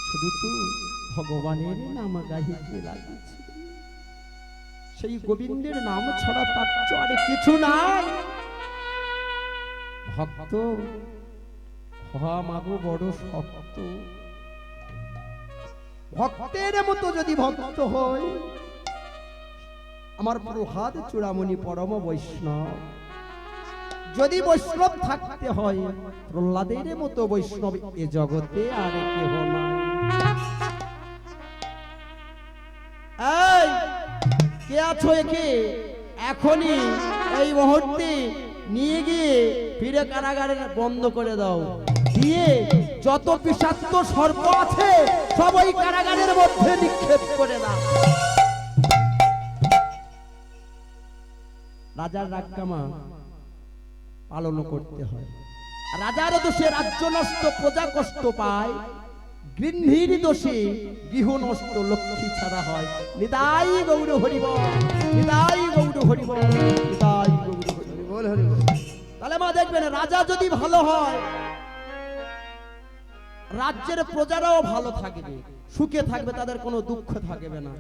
Speaker 1: শুধু তো ভগবানের নাম গাহিতে লাগিয়েছে। সেই গোবিন্দের নাম ছাড়া তার চরে কিছু নাই। ভক্ত হওয়া মাগো বড় শক্ত, ভক্তের মতো যদি ভক্ত হয়, আমার প্রহ্লাদ চূড়ামণি পরম বৈষ্ণব, যদি বৈষ্ণব থাকতে হয় প্রহ্লাদের মতো বৈষ্ণব এ জগতে আর কেহ নাই। এই কে আছো, একে এখনই এই মুহূর্তে নিয়ে গিয়ে ফিরে কারাগারে বন্ধ করে দাও, দিয়ে যত বিষাক্ত সর্প আছে সব ওই কারাগারের মধ্যে নিক্ষেপ করে দাও। রাজার রাগকামা পালন করতে হয়। রাজার দোষে রাজ্য নষ্ট, প্রজা কষ্ট পায়, গৃহিণীর দোষে গৃহ নষ্ট, লক্ষ্মী ছাড়া হয়। নিতাই গৌর হরিব, নিতাই গৌর হরিব, নিতাই গৌর হরিব। তাহলে মা দেখবেন, রাজা যদি ভালো হয় রাজ্যের প্রজারাও ভালো থাকবে, সুখে থাকবে, তাদের কোনো দুঃখ থাকবে না।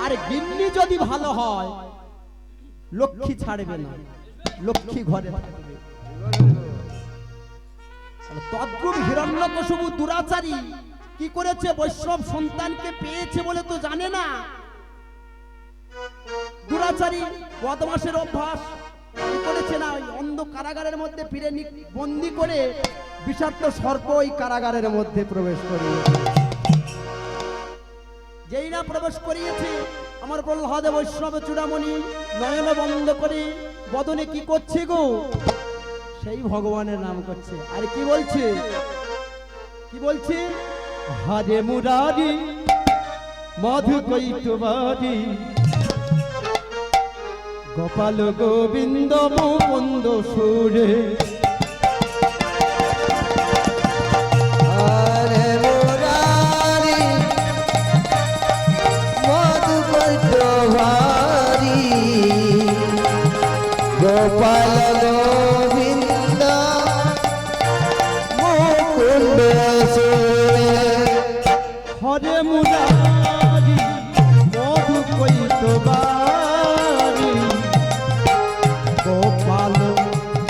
Speaker 1: আর গিন্নি যদি ভালো হয়, লক্ষ্মী ছাড়বে না, লক্ষ্মী ঘরে থাকবে। তদ্রূপ হিরণ্যকশিপু দুরাচারী কি করেছে? বৈষ্ণব সন্তানকে পেয়েছে বলে তো জানে না। দুরাচারী বদমাশের অভ্যাস কি করেছে না, ওই অন্ধ কারাগারের মধ্যে ফিরে বন্দি করে বিষাক্ত সর্প ওই কারাগারের মধ্যে প্রবেশ করিয়েছে। যেই না প্রবেশ করিয়েছে, আমার প্রহ্লাদ বৈষ্ণব চূড়ামণি নয়ন বন্ধ করে বদনে কি করছে গো? সেই ভগবানের নাম করছে। আর কি বলছে? কি বলছে? হরে মুরারি মধু কৈতবারি গোপাল গোবিন্দ মুকুন্দ সুরে।
Speaker 2: হরে মুরারি মধু কৈতবারি গোপাল গোবিন্দ মুকুন্দ সুরে।
Speaker 1: হরে মুরারি মধু কৈতবারি গোপাল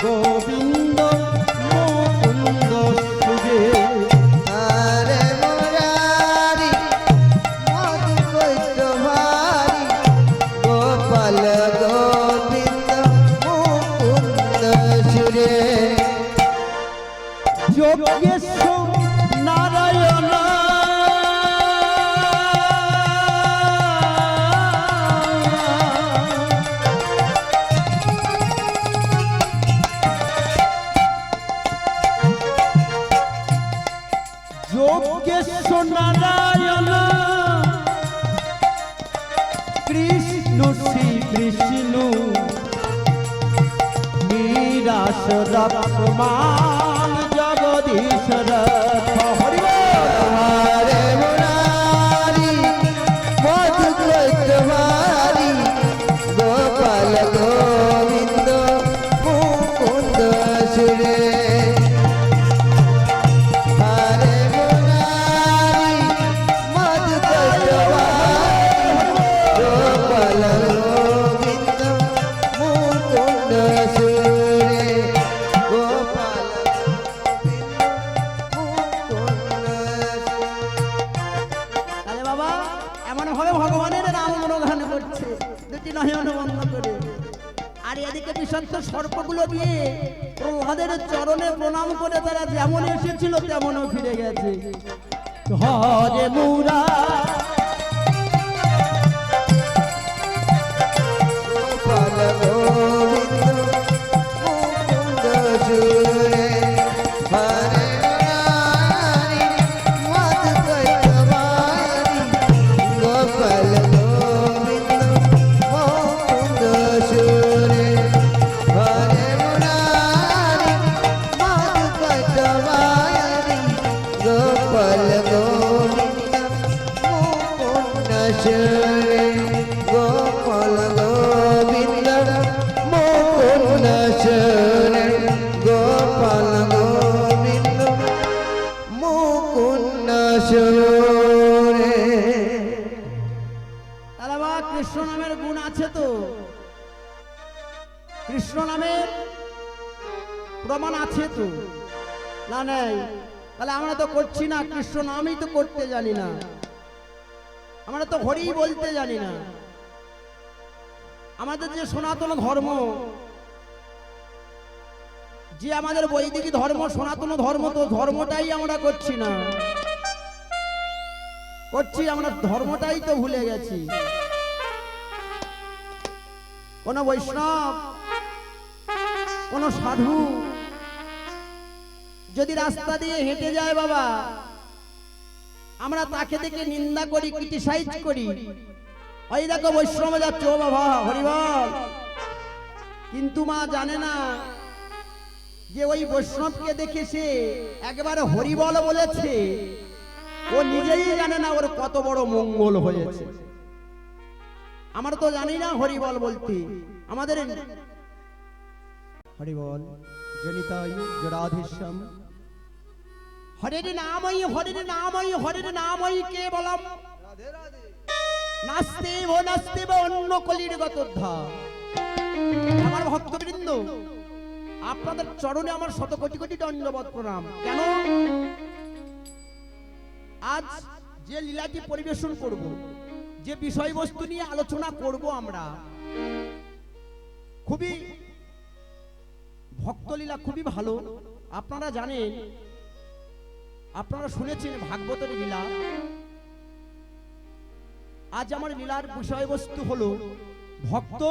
Speaker 1: গোবিন্দ মুকুন্দ সুরে।
Speaker 2: হরে মুরারি মধু কৈতবারি গোপাল গোবিন্দ মুকুন্দ সুরে।
Speaker 1: যোগেশ্বর নারায়ণ যোগেশ্বর নারায়ণ কৃষ্ণ শ্রী কৃষ্ণ নিরাশ রক্ষমান জগদীশ্বর। হরি বল।
Speaker 2: হরে মুরারি মধু কৈতবারি গোপাল গোবিন্দ মুকুন্দ সুরে। হরে মুরারি মধু কৈতবারি গোপাল গোবিন্দ মুকুন্দ সুরে। গোপাল
Speaker 1: তাহলে বাবা এমন ভাবে ভগবানের নাম গুণগান করছে, দুটি নয়ন বন্ধ করে। আর এদিকে বিষাক্ত সর্পগুলো দিয়ে প্রহ্লাদের চরণে প্রণাম করে তারা যেমন এসেছিল তেমনও ফিরে গেছে। হরে মুরা
Speaker 2: গোপাল গোবিন্দ মুকুন্দ সুরে। হরে মুরারি মধু কৈতবারি গোপাল গোবিন্দ মুকুন্দ সুরে। হরে মুরারি মধু কৈতবারি গোপাল গোবিন্দ মুকুন্দ সুরে। গোপাল গোবিন্দ মুকুন্দ সুরে। গোপাল গোবিন্দ মুকুন্দ সুরে।
Speaker 1: তাহলে বাবা কৃষ্ণ নামের গুণ আছে তো? কৃষ্ণ নামের প্রমাণ আছে তো? না নেই? তাহলে আমরা তো করছি না, কৃষ্ণ নামই তো করতে জানি না, আমরা তো হরি বলতে জানি না। আমাদের যে সনাতন ধর্ম, যে আমাদের বৈদিক ধর্ম, সনাতন ধর্ম, তো ধর্মটাই আমরা করছি না, করছি আমরা ধর্মটাই তো ভুলে গেছি। কোন বৈষ্ণব, কোন সাধু যদি রাস্তা দিয়ে হেঁটে যায় বাবা, আমরা তাকে দেখে নিন্দা করি, ক্রিটিসাইজ করি, ওই দেখো বৈষ্ণব যাচ্ছে, ও বাবা হরিবল। কিন্তু মা জানে না যে ওই বৈষ্ণবকে দেখে সে একবারে হরিবল বলেছে, ও নিজেই জানে না ওর কত বড় মঙ্গল হয়েছে। আমরা তো জানি না হরিবল বলতে। আমাদের হরিবল জনিতায় জরাধীশ্বম হরের নামই হরের নামই হরের নামই কেবলম নাস্তিব নাস্তিব অন্য কলির গতোদ্ধার। আমার ভক্তবৃন্দ, আপনাদের চরণে আমার শত কোটি কোটি দণ্ডবত প্রণাম। কেন? আজ যে লীলাটি পরিবেশন করব, যে বিষয়বস্তু নিয়ে আলোচনা করব, আমরা খুবই ভক্তলীলা, খুবই ভালো। আপনারা জানেন, আপনারা শুনেছেন ভাগবতের লীলা। আজ আমার লীলার বিষয়বস্তু হলো ভক্ত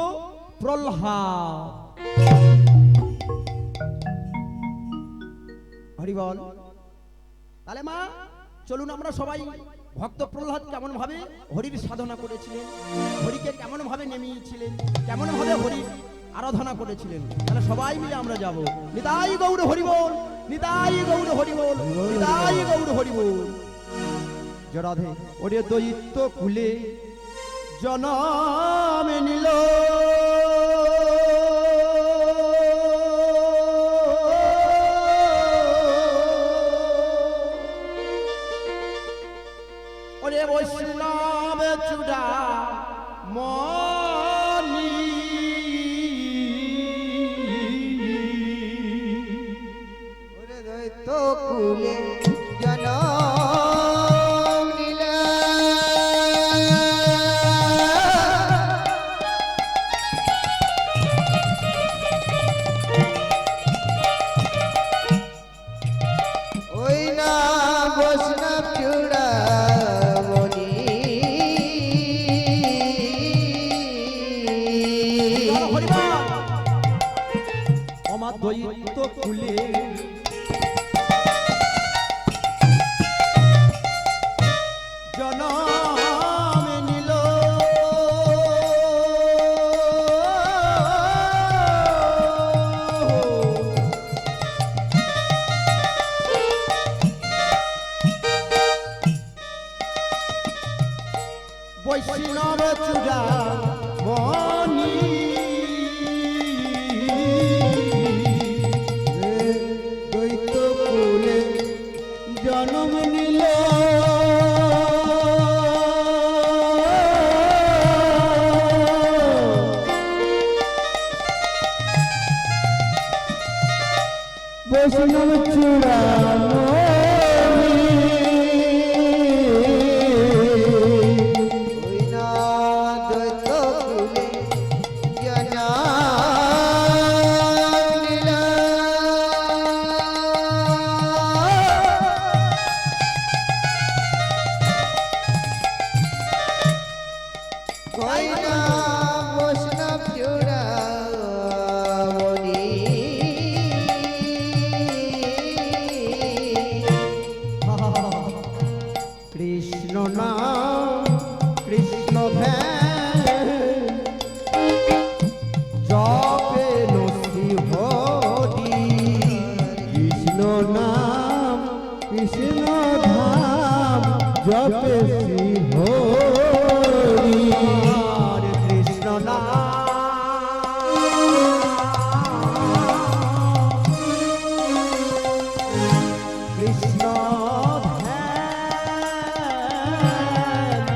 Speaker 1: প্রহ্লাদ। হরি বল। তাহলে মা, চলুন আমরা সবাই ভক্ত প্রহ্লাদ কেমন ভাবে হরির সাধনা করেছিলেন, হরিকে কেমন ভাবে নেমিয়েছিলেন, কেমন ভাবে হরির আরাধনা করেছিলেন, তাহলে সবাই মিলে আমরা যাব। নিতাই গৌর হরি বল, নিতাই গৌর হরি বল, নিতাই গৌর হরি বল। জয় রাধে। ওরে দৈত্য কুলে জনম নিল, ওরে বৈষ্ণব চূড়া মনি,
Speaker 2: ওরে দৈত্য কুলে জনম নিলা, ওই না বৈষ্ণব চূড়ামণি।
Speaker 1: আমার দৈত্য কুলে জনম নিল, বৈষ্ণব চূড়া মনি,
Speaker 3: দৈত্য কুলে জন্ম নিল, বৈষ্ণব চূড়ামণি।
Speaker 2: ওই না দৈত্য কুলে জনম নিলা, ওই না বৈষ্ণব চূড়ামণি।
Speaker 1: কৃষ্ণ নাম কৃষ্ণ ধ্যান জপে নসি হরি,
Speaker 3: কৃষ্ণ নাম কৃষ্ণ ধাম জপে শ্রী হরি।
Speaker 1: হরে কৃষ্ণ নাম কৃষ্ণ ধ্যান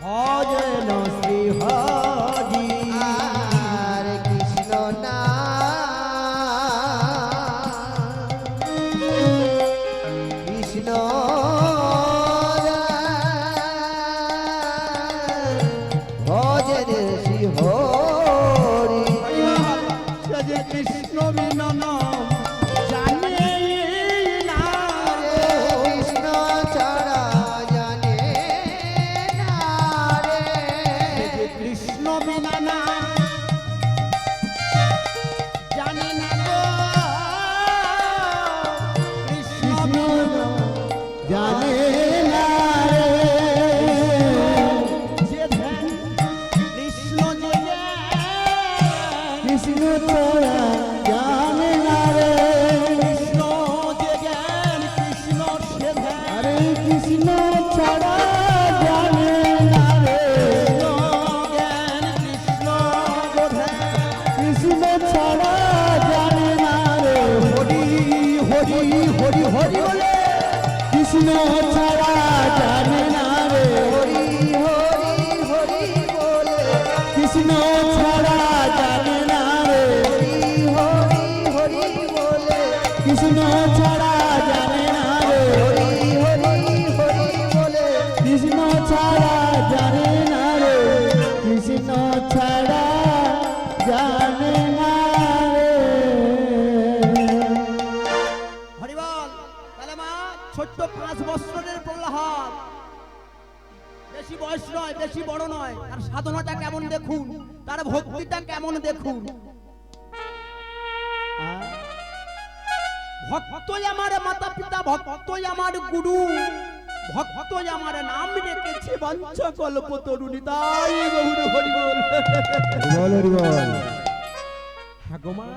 Speaker 1: ভজন শ্রী হরি।
Speaker 2: আর কৃষ্ণ কৃষ্ণ ভজন শ্রী হরি।
Speaker 1: সে কৃষ্ণ বিনা নাম জানে না রে,
Speaker 2: কৃষ্ণ ছাড়া জানে না রে,
Speaker 1: যে কৃষ্ণ বিনা নাম জানে না গো, কৃষ্ণ বিনা
Speaker 3: জানে না রে,
Speaker 1: যে ধ্যান, কৃষ্ণ যে জ্ঞান,
Speaker 3: কৃষ্ণ তোরা জানে না রে,
Speaker 1: কৃষ্ণ যে জ্ঞান, কৃষ্ণ সে ধ্যান,
Speaker 3: আরে কৃষ্ণ ছাড়া জানে না রে,
Speaker 1: কৃষ্ণ জ্ঞান, কৃষ্ণ বোধন,
Speaker 3: কৃষ্ণ ছাড়া জানে না রে,
Speaker 1: হরি হরি হরি হরি বেশি বয়স নয়, বেশি বড় নয়, তার সাধনাটা কেমন দেখুন, তার ভক্তিটা কেমন দেখুন। ভক্তই আমার মাতা পিতা, ভক্তই আমার গুরু, ভক্তই আমার নাম রেখেছে বাঞ্ছা কল্প তরুণী, তাই গৌর হরি বল।
Speaker 3: বল হরি বল।
Speaker 1: হ্যাঁ গো মা,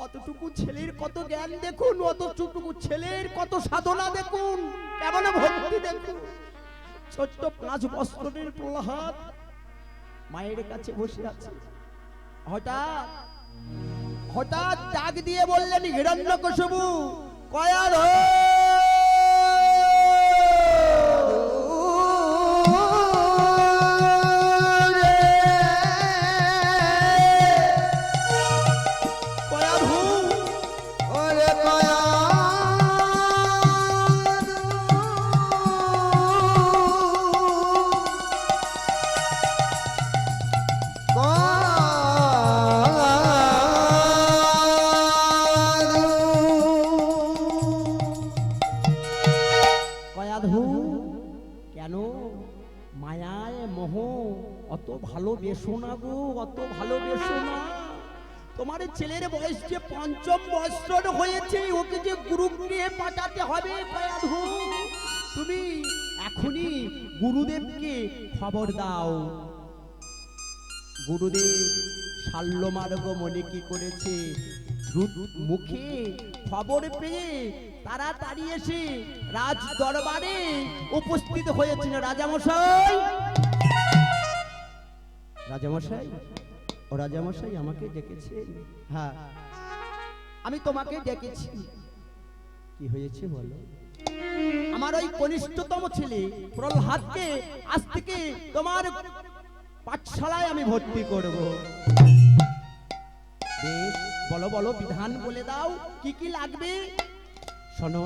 Speaker 1: অতটুকু ছেলের কত জ্ঞান দেখুন, অতটুকু ছেলের কত সাধনা দেখুন, কেমন ভক্তি দেখুন। ছোট্ট 5 বছরের প্রহ্লাদ মায়ের কাছে বসে আছে, হঠাৎ হঠাৎ ডাক দিয়ে বললেন, হিরণ্যকশিপু কয়াল
Speaker 2: ওরে কয়া
Speaker 1: কয়াধু কেন মায়ায় মোহ অত ভালোবেসো না গো, অত ভালোবেসো না। তোমার ছেলের বয়স যে 5ম বৎসর হয়েছে, ওকে যে গুরুগৃহে পাঠাতে হবে কয়াধু। তুমি এখনই গুরুদেবকে খবর দাও। গুরুদেব শাল্যমার্গ মনে কি করেছে, দ্রুত মুখে খবর পেয়ে তাড়াতাড়ি এসে রাজ দরবারে উপস্থিত হয়েছিল। রাজামশাই, রাজামশাই, ও রাজামশাই আমাকে ডেকেছে। হ্যাঁ, আমি তোমাকে ডেকেছি। কি হয়েছে বলো? আমার ওই কনিষ্ঠতম ছেলে প্রহ্লাদকে আজ থেকে তোমার পাঠশালায় আমি ভর্তি করব। বেশ, বলো বলো, বিধান বলে দাও, কি কি লাগবে। শোনো,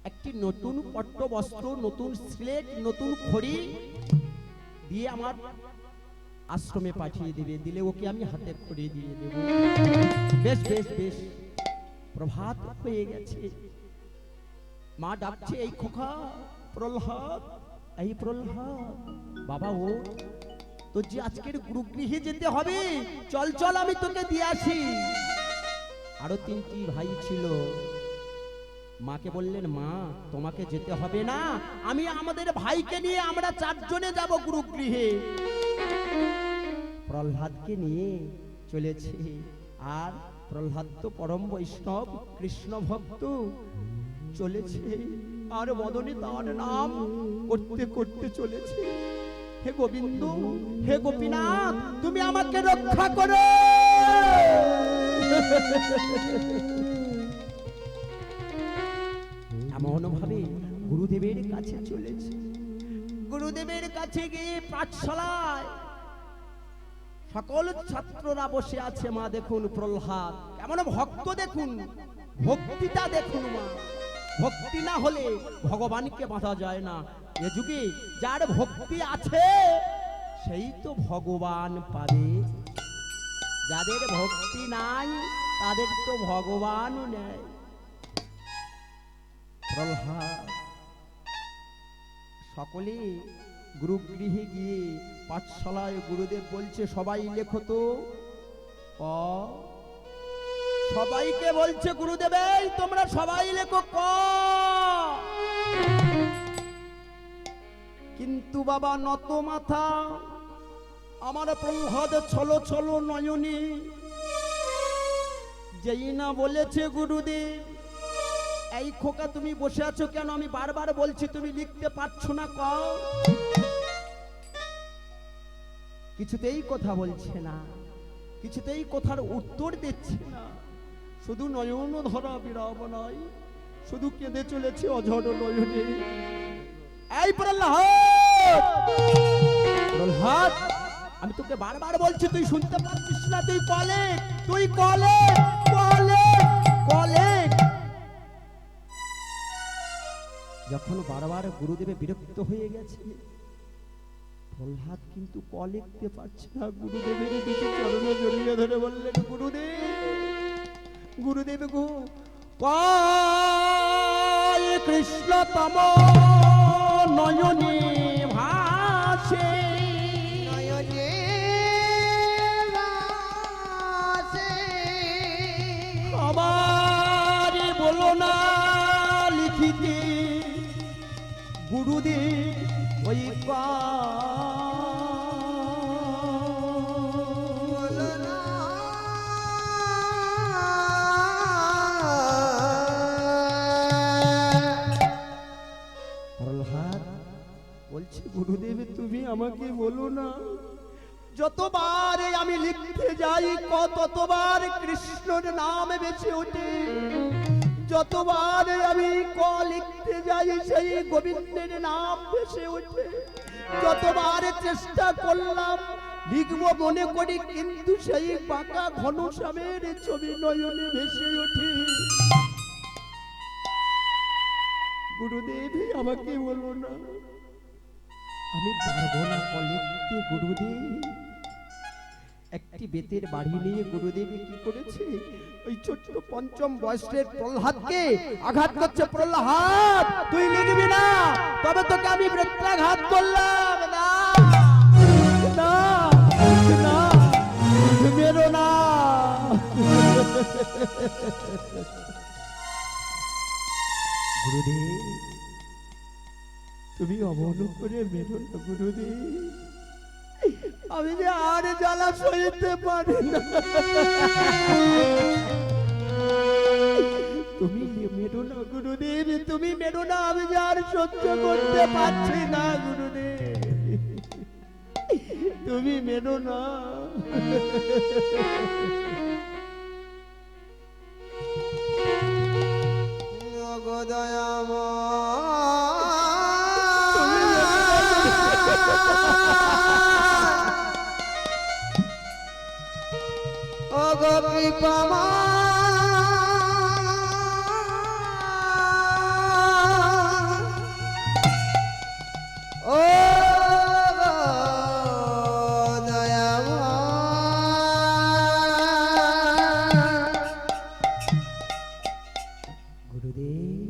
Speaker 1: একটি নতুন পট্ট বস্ত্র, নতুন স্লেট, নতুন খড়ি দিয়ে আমার আশ্রমে পাঠিয়ে দিবে, দিলে ওকে আমি হাতে খড়ি দিয়ে দেব। বেশ বেশ বেশ, প্রভাত হয়ে গেছে, মা ডাকছে, এই খোকা প্রহ্লাদ, এই প্রহ্লাদ বাবা, ও তোর যে আজকের গুরুগৃহে যেতে হবে, চল চল আমি তোকে দিয়ে আসি। আরো 3টি ভাই ছিল, মাকে বললেন, মা তোমাকে যেতে হবে না, আমি আমাদের ভাইকে নিয়ে আমরা 4 জনে যাব গুরুগৃহে। প্রহ্লাদকে নিয়ে চলেছে, আর প্রহ্লাদ তো পরম বৈষ্ণব কৃষ্ণ ভক্ত, চলেছে আর বদনে তার নাম করতে করতে চলেছে, হে গোবিন্দ, হে গোপীনাথ, তুমি আমাকে রক্ষা করো। এমন ভাবে গুরুদেবের কাছে চলেছে। গুরুদেবের কাছে গিয়ে পাঠশালায় সকল ছাত্ররা বসে আছে। মা দেখুন প্রহ্লাদ কেমন ভক্ত, দেখুন ভক্তিটা দেখুন। মা, ভক্তি না হলে ভগবানকে বাঁধা যায় না। এ যুগে যার ভক্তি আছে সেই তো ভগবান পাবে, যাদের ভক্তি নাই তাদের তো ভগবানও নেই। প্রহ্লাদ সকলে গুরুগৃহে গিয়ে পাঠশালায় গুরুদেব বলছে, সবাই লেখো তো। সবাইকে বলছে গুরুদেব, এই তোমরা সবাই লেখো ক। কিন্তু বাবা নত মাথা, আমার প্রহ্লাদ ছলো ছলো নয়নে, যেই না বলেছে গুরুদেব, এই খোকা তুমি বসে আছো কেন, আমি বারবার বলছি তুমি লিখতে পারছো না, কও। কিছুতেই কথা বলছে না, কিছুতেই কথার উত্তর দিচ্ছে না, শুধু নয়ন ধরা বিরাম নয়, শুধু কেঁদে চলেছে অঝড় নয়নে। এই প্রহ্লাদ, প্রহ্লাদ, আমি তোকে বারবার বলছি, তুই শুনতে পাচ্ছিস না, তুই কলে, তুই কলে কলে কলে। যখন বারবার গুরুদেবে বিরক্ত হয়ে গেছে, প্রহ্লাদ কিন্তু ক লিখতে পারছে না। গুরুদেবের দুটি চরণে জড়িয়ে ধরে বললেন, গুরুদেব, গুরুদেব গো, কয় কৃষ্ণতম নয়নে গুরুদেব ওই
Speaker 2: বলো না।
Speaker 1: প্রহ্লাদ বলছি গুরুদেব তুমি আমাকে বলো না, যতবার আমি লিখতে যাই ততবার কৃষ্ণের নাম বেঁচে ওঠে, যতবার আমি ক লিখতে যাই সেই গোবিন্দের নাম ভেসে ওঠে, যতবার চেষ্টা করলাম লিখব মনে করি কিন্তু সেই বাঁকা ঘনশ্যামের ছবি নয়নে ভেসে ওঠে। গুরুদেব আমাকে বলো না, আমি পারবো না ক লিখতে গুরুদেব। একটি বেতের বাড়ি নিয়ে গুরুদেব কি করেছে, ওই ছোট্ট পঞ্চম বয়সের প্রহ্লাদকে আঘাত করছে। প্রহ্লাদ তুই লিখবি না, তবে তোকে আমি প্রত্যাঘাত করলাম না, না না মেরো না। গুরুদেব তুমি অমন করে মেরো না গুরুদেব, আমি যে আর জ্বালা সইতে পারি না। তুমি মেরো না গুরুদেব, তুমি মেরো না, আমি যে আর সহ্য করতে পারছি না গুরুদেব, তুমি মেরো না।
Speaker 2: ওগো দয়াময়, ওগো কৃপাময়, ওগো দয়াময়।
Speaker 1: গুরুদেব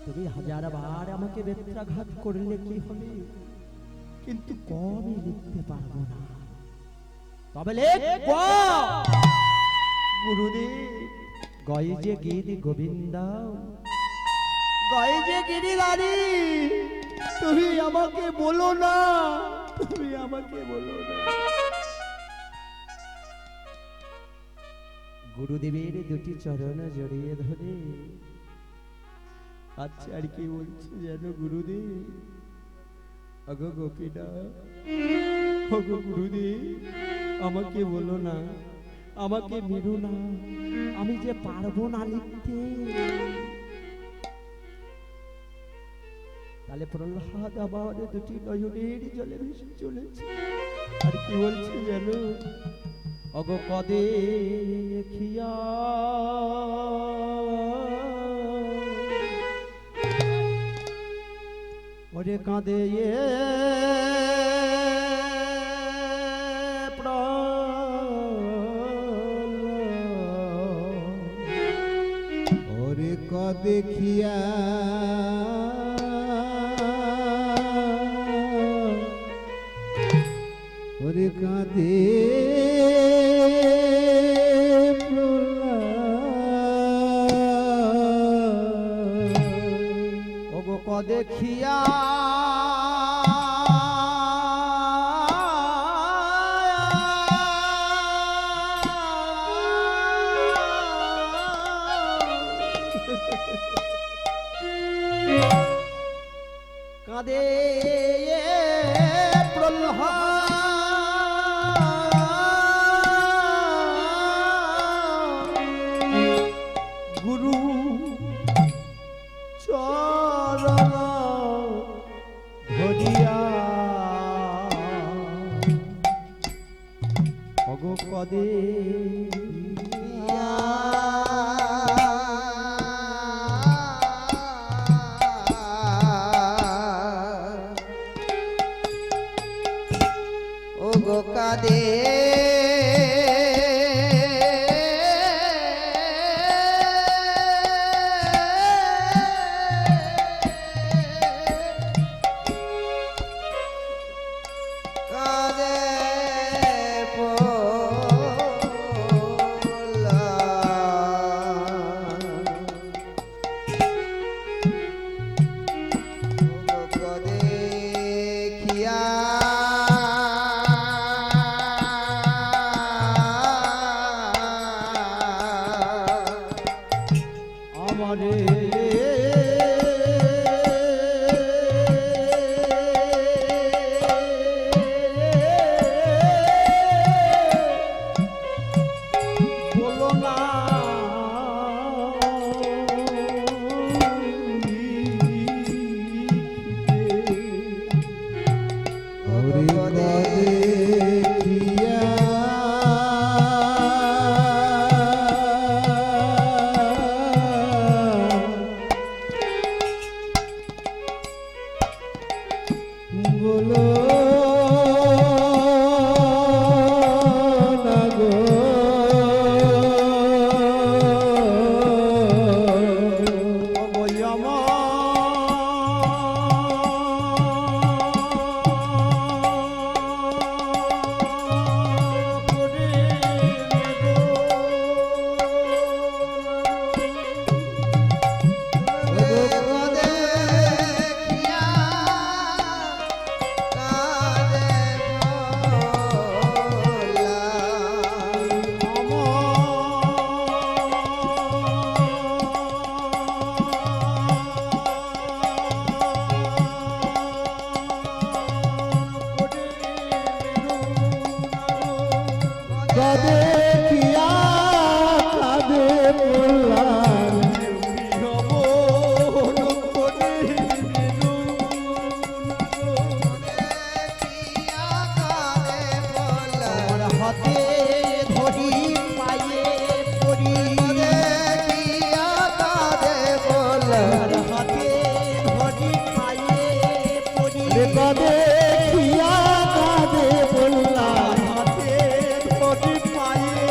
Speaker 1: তুমি হাজারবার আমাকে বেত্রাঘাত করলে কি হবে, কিন্তু কমই লিখতে পারবো না, তবে লেখ গ। গুরুদেব গয়ে যে গিরি গোবিন্দ, গয়ে যে গিরিধারী, তুমি আমাকে বলো না, তুমি আমাকে বলো না। গুরুদেবের দুটি চরণ জড়িয়ে ধরে আচ্ছা আর কি বলছে যেন গুরুদেব, আগো গোপীনা, আগো গুরুদেব আমাকে বলো না, আমাকে মেরো না, আমি যে পারবো না লিখতে। তাহলে প্রহ্লাদ আবার দুটি নয়নের জলে ভেসে চলেছে, আর কি বলছে যেন, অগো কদে খিয়া ওরে কাঁদে
Speaker 2: ওরে ক দেখিয়া ওরে কাঁদে
Speaker 1: ওগো ক দেখিয়া কাঁদে প্রহ্লাদ গুরু চরণ ধরিয়া, অগো কদে
Speaker 2: ওগো কাদে হলো না গো
Speaker 1: ওই আমার
Speaker 3: কদে কিয়া কাদে বললাম
Speaker 1: আমার হাতে ধরি পায়ে পড়ি আমার হাতে ধরি পায়ে পড়ি
Speaker 3: কদে কিয়া কাদে বললাম
Speaker 1: হাতে ধরি পায়ে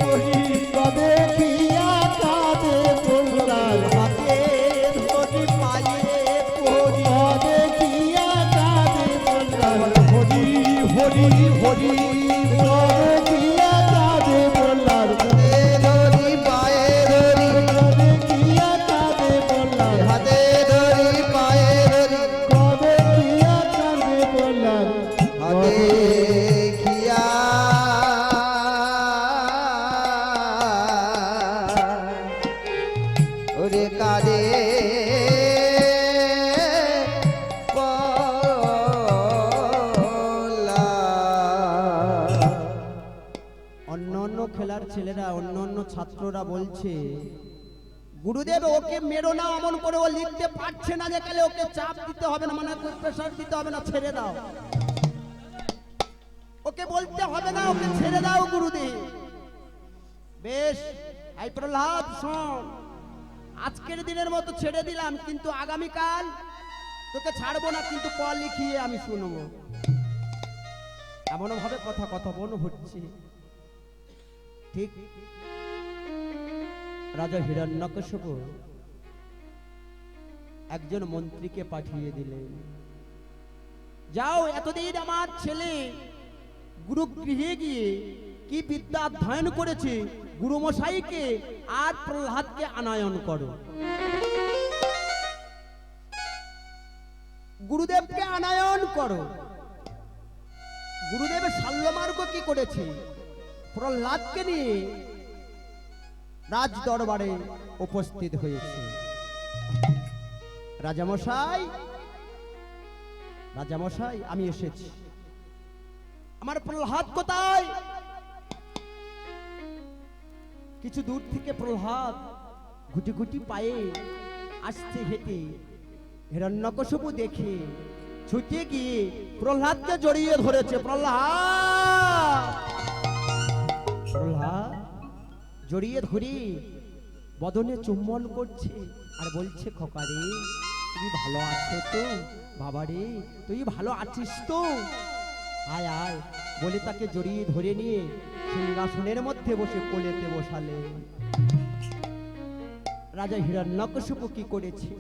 Speaker 1: পড়ি
Speaker 3: কদে কিয়া কাদে বললাম
Speaker 1: হাতে ধরি পায়ে পড়ি
Speaker 3: কদে কিয়া কাদে বললাম
Speaker 1: হরি হরি হরি
Speaker 3: কদে কিয়া কাদে বললাম
Speaker 2: ধরি পায়ে ধরি
Speaker 3: কদে কিয়া কাদে বললাম
Speaker 2: হাতে ধরি পায়ে ধরি
Speaker 3: কদে কিয়া কাদে বললাম
Speaker 2: হাতে খিয়া ওরে কাদে
Speaker 1: অন্য অন্য খেলার ছেলেরা অন্য অন্য ছাত্ররা বলছে গুরুদেব ওকে মেরো না, অমন করে ও লিখতে পারছে না, যে কালে ওকে চাপ দিতে হবে না, মানে প্রেশার দিতে হবে না, ছেড়ে দাও, ওকে বলতে হবে না, ওকে ছেড়ে দাও গুরুদেব। বেশ, এই প্রহ্লাদ শোন, আজকের দিনের মতো ছেড়ে দিলাম, কিন্তু আগামীকাল তোকে ছাড়বো না, কিন্তু ক লিখিয়ে আমি শুনবো। এমন ভাবে কথা কথোপকথন হচ্ছে। ঠিক রাজা হিরণ্যকশিপু একজন মন্ত্রীকে পাঠিয়ে দিলেন, যাও এতদিন আমার ছেলে গুরুগৃহে গিয়ে কি বিদ্যা অধ্যয়ন করেছে গুরুমশাইকে আর প্রহ্লাদকে আনয়ন করো। গুরুদেবকে আনয়ন করো। গুরুদেব শাল্যমার্গ কি করেছে, প্রহ্লাদকে নিয়ে রাজ দরবারে উপস্থিত হয়েছে। রাজামশাই, রাজামশাই আমি এসেছি, আমার প্রহ্লাদ কোথায়? কিছু দূর থেকে প্রহ্লাদ গুটি গুটি পায়ে আসছে হেঁটে। হিরণ্যকশিপু দেখে ছুটে গিয়ে প্রহ্লাদকে জড়িয়ে ধরেছে। প্রহ্লাদ, প্রহ্লাদ জড়িয়ে ধরে বদনে চুম্বন করছে আর বলছে, খোকারে তুমি ভালো আছো তো? বাবারে তুই ভালো আছিস তো? আয় আয় বলে তাকে জড়িয়ে ধরে নিয়ে সিংহাসনের মধ্যে বসে কোলেতে বসালে। রাজা হিরণ্যকশিপু কি করেছে,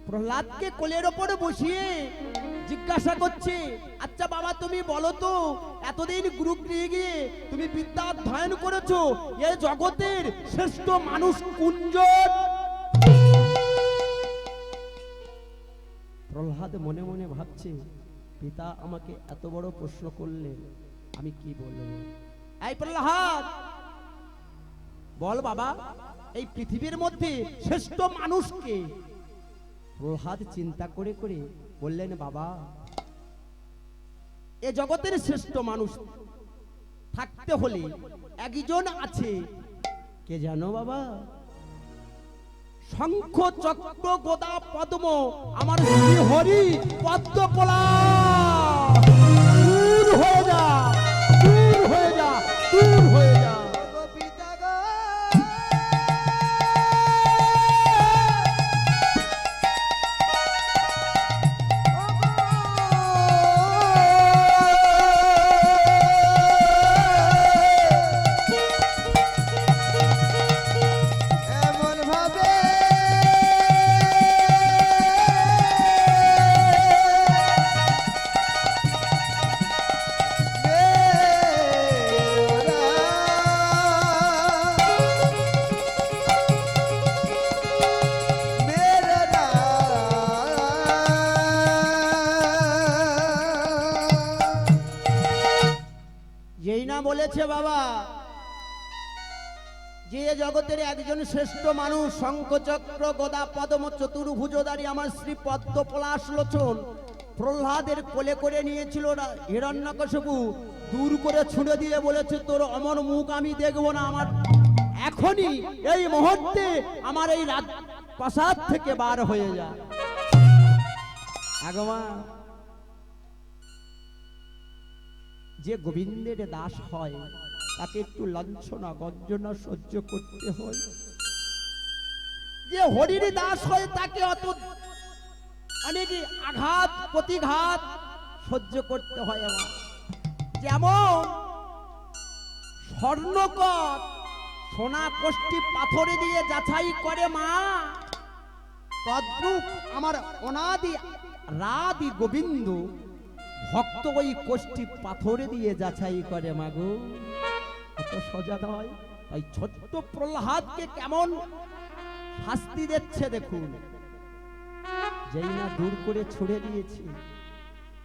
Speaker 1: প্রহ্লাদকে কোলের ওপর বসিয়ে জিজ্ঞাসা করছে, আচ্ছা বাবা তুমি বলো তো, এতদিন গুরুগৃহে গিয়ে তুমি বিদ্যা অধ্যয়ন করেছো, এই জগতের শ্রেষ্ঠ মানুষ কোনজন? প্রহ্লাদ মনে মনে ভাবছে, পিতা আমাকে এত বড় প্রশ্ন করলেন, আমি কি বলবো। এই প্রহ্লাদ বল বাবা, এই পৃথিবীর মধ্যে শ্রেষ্ঠ মানুষকে? প্রহ্লাদ চিন্তা করে করে বললেন, বাবা এ জগতের শ্রেষ্ঠ মানুষ থাকতে হলে একজন আছে, কে জানো বাবা? শঙ্খ চক্র গদা পদ্ম আমার শ্রী হরি পদ্ম পলাশ। দূর হয়ে যা, দূর হয়ে যা, দূর হয়ে যা। বলেছে বাবা, যে জগতের একজন শ্রেষ্ঠ মানুষ, শঙ্খচক্র গদা পদ্ম চতুর্ভুজধারী আমার শ্রী পদ্ম পলাশ লোচন প্রহ্লাদের কোলে করে নিয়েছিল হিরণ্যকশিপু, দূর করে ছুঁড়ে দিয়ে বলেছে, তোর অমর মুখ আমি দেখব না, আমার এখনই এই মুহূর্তে আমার এই প্রাসাদ থেকে বার হয়ে যা। আগমা, যে গোবিন্দের দাস হয় তাকে একটু লাঞ্ছনা গঞ্জনা সহ্য করতে হয়, যে হরির দাস হয় তাকে অত অনেক আঘাত প্রতিঘাত সহ্য করতে হয়। আমার যেমন স্বর্ণকর সোনা কোষ্ঠী পাথরে দিয়ে যাচাই করে মা, তদ্রূপ আমার অনাদি রাদি গোবিন্দ ভক্ত ওই কোষ্ঠী পাথরে দিয়ে যাচাই করে মাগো। এত সোজা নয়। তাই ছোট্ট প্রহ্লাদকে কেমন শাস্তি দিচ্ছে দেখুন। যেই না দূর করে ছুড়ে দিয়েছি,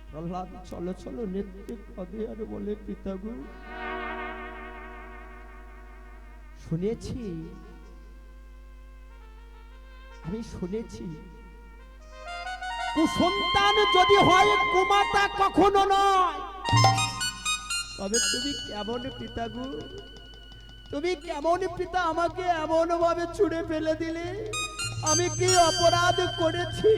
Speaker 1: প্রহ্লাদ চলো চলো নেত্রে কবে আর বলে, পিতাগু শুনেছি, আমি শুনেছি কুসন্তান যদি হয় কুমাতা কখনো নয়। তবে তুমি কেমন পিতা গো, তুমি কেমন পিতা, আমাকে এমন ভাবে ছুঁড়ে ফেলে দিলে। আমি কি অপরাধ করেছি,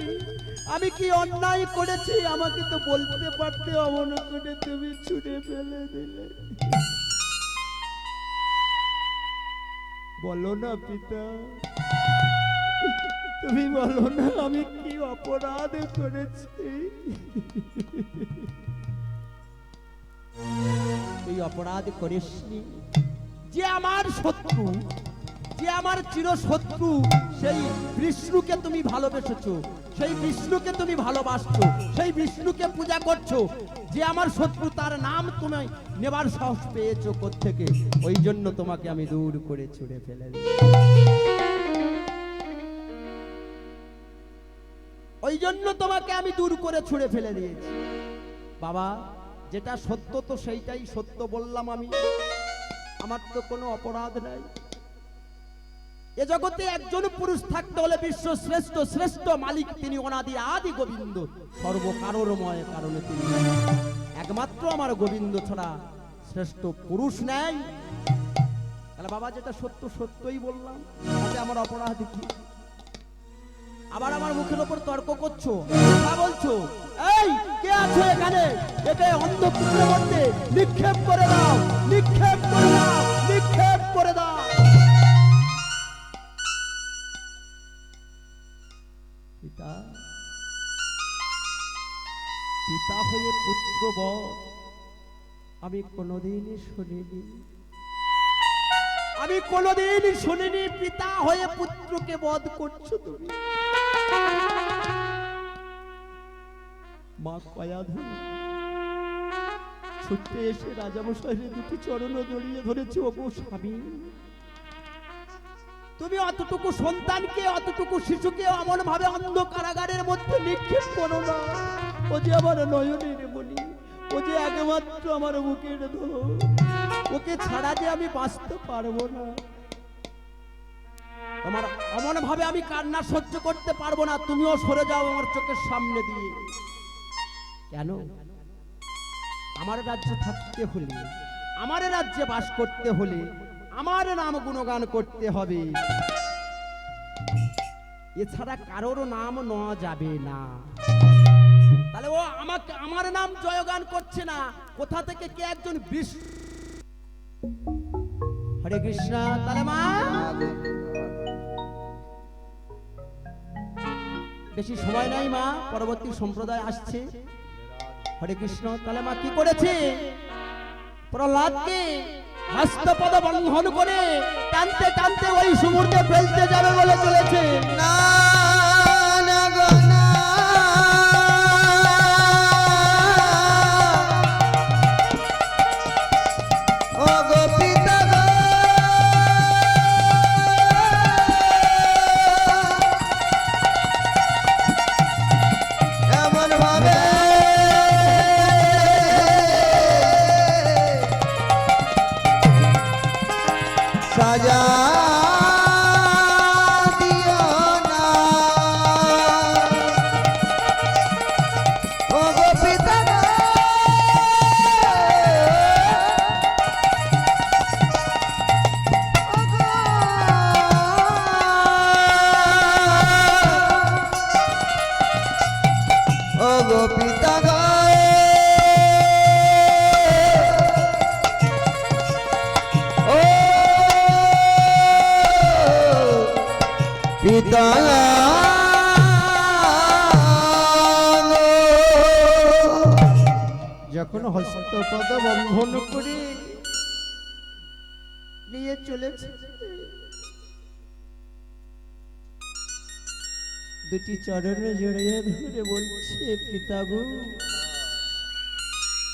Speaker 1: আমি কি অন্যায় করেছি, আমাকে তো বলতে পারতে, অমন করে তুমি ছুঁড়ে ফেলে দিলে। বলো না পিতা, তুমি বলো না আমি কি অপরাধ করেছি। তুই অপরাধ করিসনি। যে আমার শত্রু, যে আমার চির শত্রু, সেই বিষ্ণুকে তুমি ভালোবেসেছো, সেই বিষ্ণুকে তুমি ভালোবাসছো, সেই বিষ্ণুকে পূজা করছো। যে আমার শত্রু, তার নাম তুমি নেবার সাহস পেয়েছো কোত্থেকে? ওই জন্য তোমাকে আমি দূর করে ছুঁড়ে ফেলে দিই। ওই জন্য তোমাকে আমি দূর করে ছুঁড়ে ফেলে দিয়েছি। বাবা, যেটা সত্য তো সেইটাই সত্য বললাম আমি, আমার তো কোনো অপরাধ নাই। এ জগতে একজন পুরুষ থাকতে হলে বিশ্ব শ্রেষ্ঠ শ্রেষ্ঠ মালিক তিনি অনাদি আদি গোবিন্দ, সর্বকারণময় কারণে তিনি একমাত্র আমার গোবিন্দ ছাড়া শ্রেষ্ঠ পুরুষ নেই। তাহলে বাবা যেটা সত্য সত্যই বললাম, তাতে আমার অপরাধ কি? আবার আমার মুখের উপর তর্ক করছো, কথা বলছো। এই কে আছো এখানে? একে অন্ধকূপের মধ্যে নিক্ষেপ করে দাও, নিক্ষেপ করে দাও, নিক্ষেপ করে দাও। পিতা, পিতা হয়ে পুত্র বধ আমি কোনোদিনই শুনিনি, আমি কোনোদিন শুনিনি। পিতা হয়ে পুত্রকে বধ করছো তুমি। মা কয়াধু ছুটে এসে রাজামশাইয়ের দুটি চরণ জড়িয়ে ধরেছে। ওগো স্বামী, তুমি অতটুকু সন্তানকে, অতটুকু শিশুকে এমন ভাবে অন্ধ কারাগারের মধ্যে নিক্ষেপ করো না। ও যে আমার নয়নের মণি, ও যে একমাত্র আমার বুকের ধন, ওকে ছাড়া যে আমি বাঁচতে পারবো না। তোমার এমন ভাবে আমি কান্না সহ্য করতে পারবো না। তুমিও সরে যাও আমার চোখের সামনে দিয়ে। কেন? আমার রাজ্যে থাকতে হলে, আমার রাজ্যে বাস করতে হলে আমার নাম গুণগান করতে হবে, এছাড়া কারোর নাম নেওয়া যাবে না। তাহলে ও আমাকে, আমার নাম জয়গান করছে না, কোথা থেকে কে একজন বিষ্ণু। হরে কৃষ্ণ। তাহলে মা বেশি সময় নাই মা, পরবর্তী সম্প্রদায় আসছে। হরে কৃষ্ণ। তাহলে মা কি করেছে? প্রহ্লাদকে হস্তপদ বন্ধন করে টানতে টানতে ওই সমুদ্রে ফেলতে যাবে বলে চলেছে।
Speaker 2: না না গো না, ও গো পিতা গো, এমন ভাবে গো পিতা গো ও পিতা
Speaker 1: যখন হস্তপদ বন্ধন করে নিয়ে চলেছে, দুটি চরণে জড়িয়ে ধরে বলছে, পিতা গো,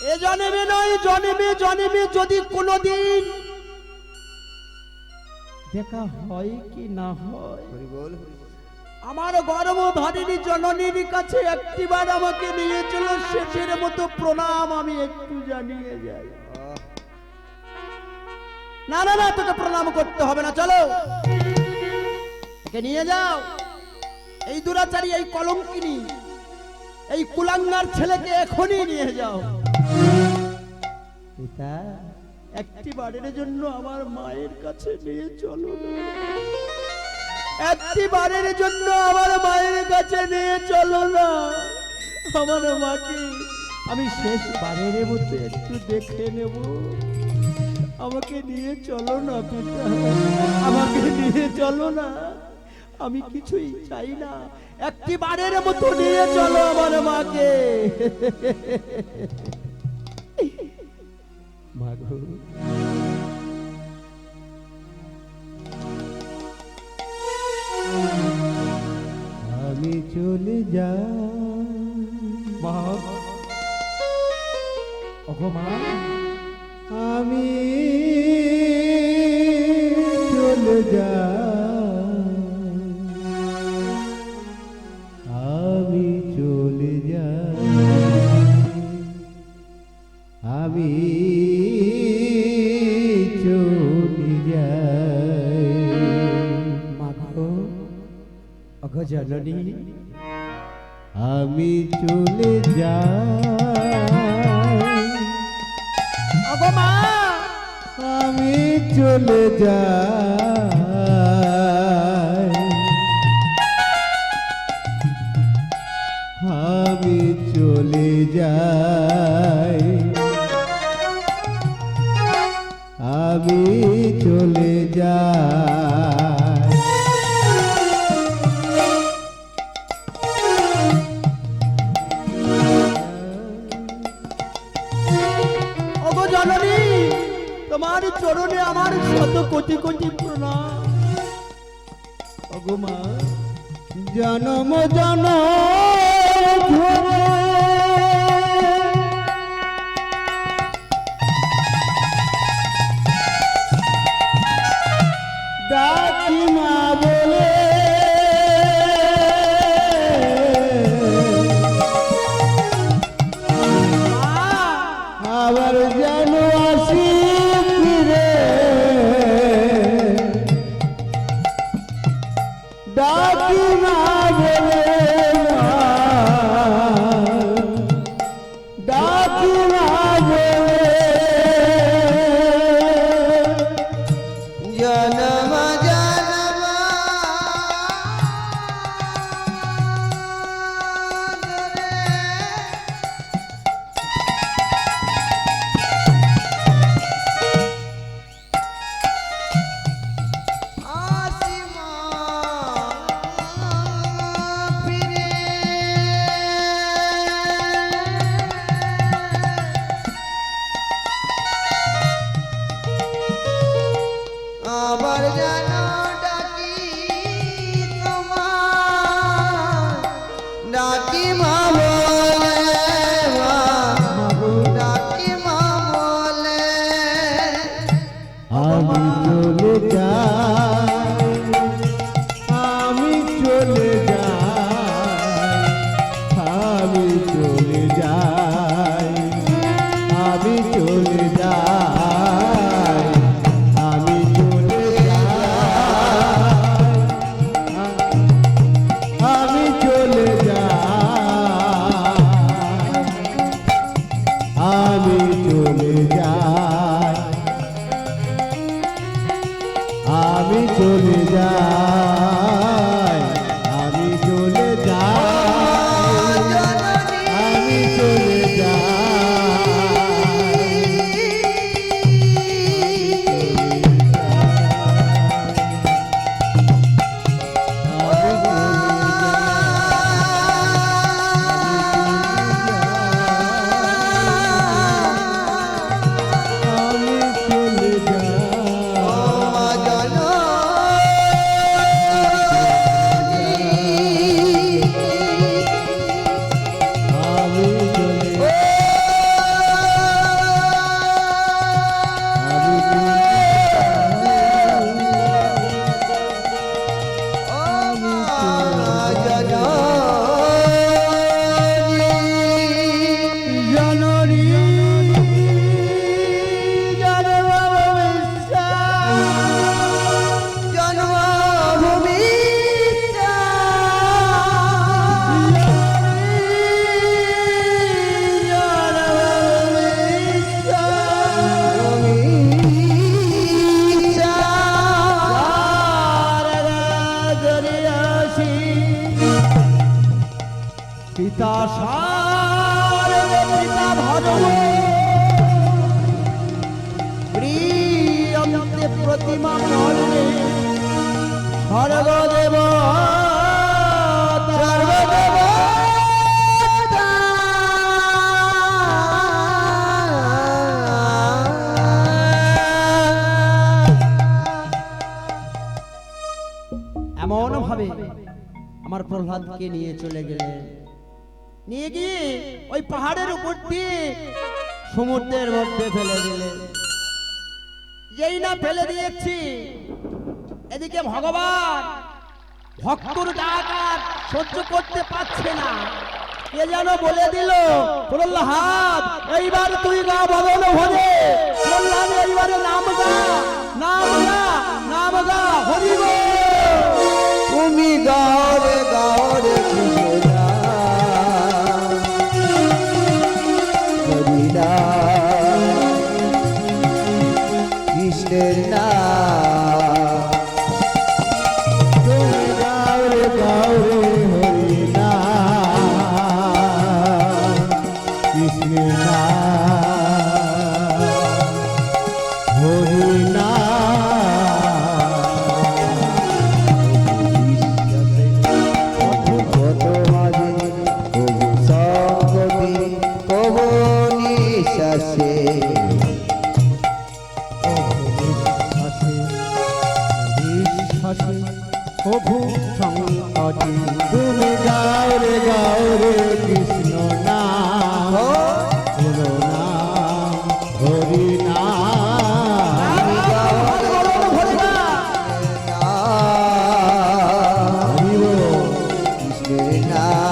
Speaker 1: এ জন্মে নয় জন্মে জন্মে যদি কোনোদিন দেখা হয় কি না হয়,
Speaker 2: হরি বল
Speaker 1: আমার গর্ভধারিণী জননীর কাছে একটিবার আমাকে নিয়ে চলো, শেষের মতো প্রণাম আমি একটু জানিয়ে যাই। না না না, তোকে প্রণাম করতে হবে না, চলো একে নিয়ে যাও। এই দুরাচারী, এই কলঙ্কিনী, এই কুলাঙ্গার ছেলেকে এখনই নিয়ে যাও। পিতা, একটি বারের জন্য আমার মায়ের কাছে নিয়ে চলো না, একটি বারের জন্য আমার মায়ের কাছে নিয়ে চলো না। আমার মাকে আমি শেষ বারের মতো একটু দেখে নেব, আমাকে নিয়ে চলো না পিতা, আমাকে নিয়ে চলো না, আমি কিছুই চাই না, একটি বারের মতো নিয়ে চলো আমার মাকে। মাগো,
Speaker 3: আমি চলে যাই
Speaker 1: মা, ওগো মা,
Speaker 3: আমি চলে যাই, আমি চলে যাই, আমি চলে যাই।
Speaker 1: মাগো, ওগো জননী,
Speaker 3: আমি চলে যাই,
Speaker 1: ওগো মা,
Speaker 3: আমি চলে যাই, আমি চলে যাই, আমি চলে যাই।
Speaker 1: ওগো জননী, তোমার চরণে আমার শত কোটি কোটি প্রণাম। ওগো মা,
Speaker 3: জনম জনম ধরে ডাকি মা বলে, আবার যেন আসি ফিরে, ডাকি মা বলে মা
Speaker 1: পিতা সারে পিতা ধর্ম প্রিয়ন্তে প্রতিমা মনে স্বর্গদেব এমন ভাবে আমার প্রহ্লাদকে নিয়ে চলে গেলেন, নিয়ে গিয়ে ওই পাহাড়ের উপর দিয়ে সমুদ্রের মধ্যে ফেলে দিলেন। যেই না ফেলে দিয়েছি, এদিকে ভগবান ভক্তর ডাক আর সহ্য করতে পারছে না। কে যেন বলে দিল, প্রহ্লাদ এইবার তুই গা বদল ভরে, প্রহ্লাদ এইবারে নাম গা, নাম গা, নাম গা, হরি বল।
Speaker 2: তুমি গাওরে গাওরে কৃষ্ণা হরিনা কৃষ্ণের নাম
Speaker 3: তুমি গাওরে গাওরে হরি নাম কৃষ্ণের নাম হরি প্রভু সংকটে তুমি গাওরে গাওরে কৃষ্ণ নাম হলো নাম হরি নাম
Speaker 2: কৃষ্ণের নাম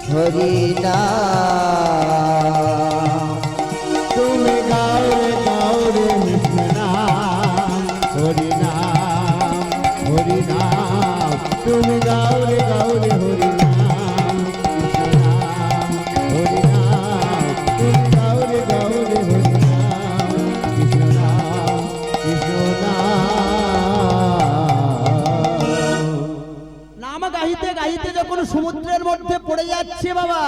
Speaker 2: হরি নাম
Speaker 3: তুমি গাওরে গাওরে কৃষ্ণ নাম হরি নাম হরি নাম তুমি গাওরে গাওরে হরি নাম কৃষ্ণ নাম হরি নাম তুমি গাওরে গাওরে হরি নাম কৃষ্ণ নাম কৃষ্ণ নাম।
Speaker 1: নাম গাহিতে গাহিতে যখন সমুদ্রের মধ্যে পড়ে যাচ্ছে বাবা,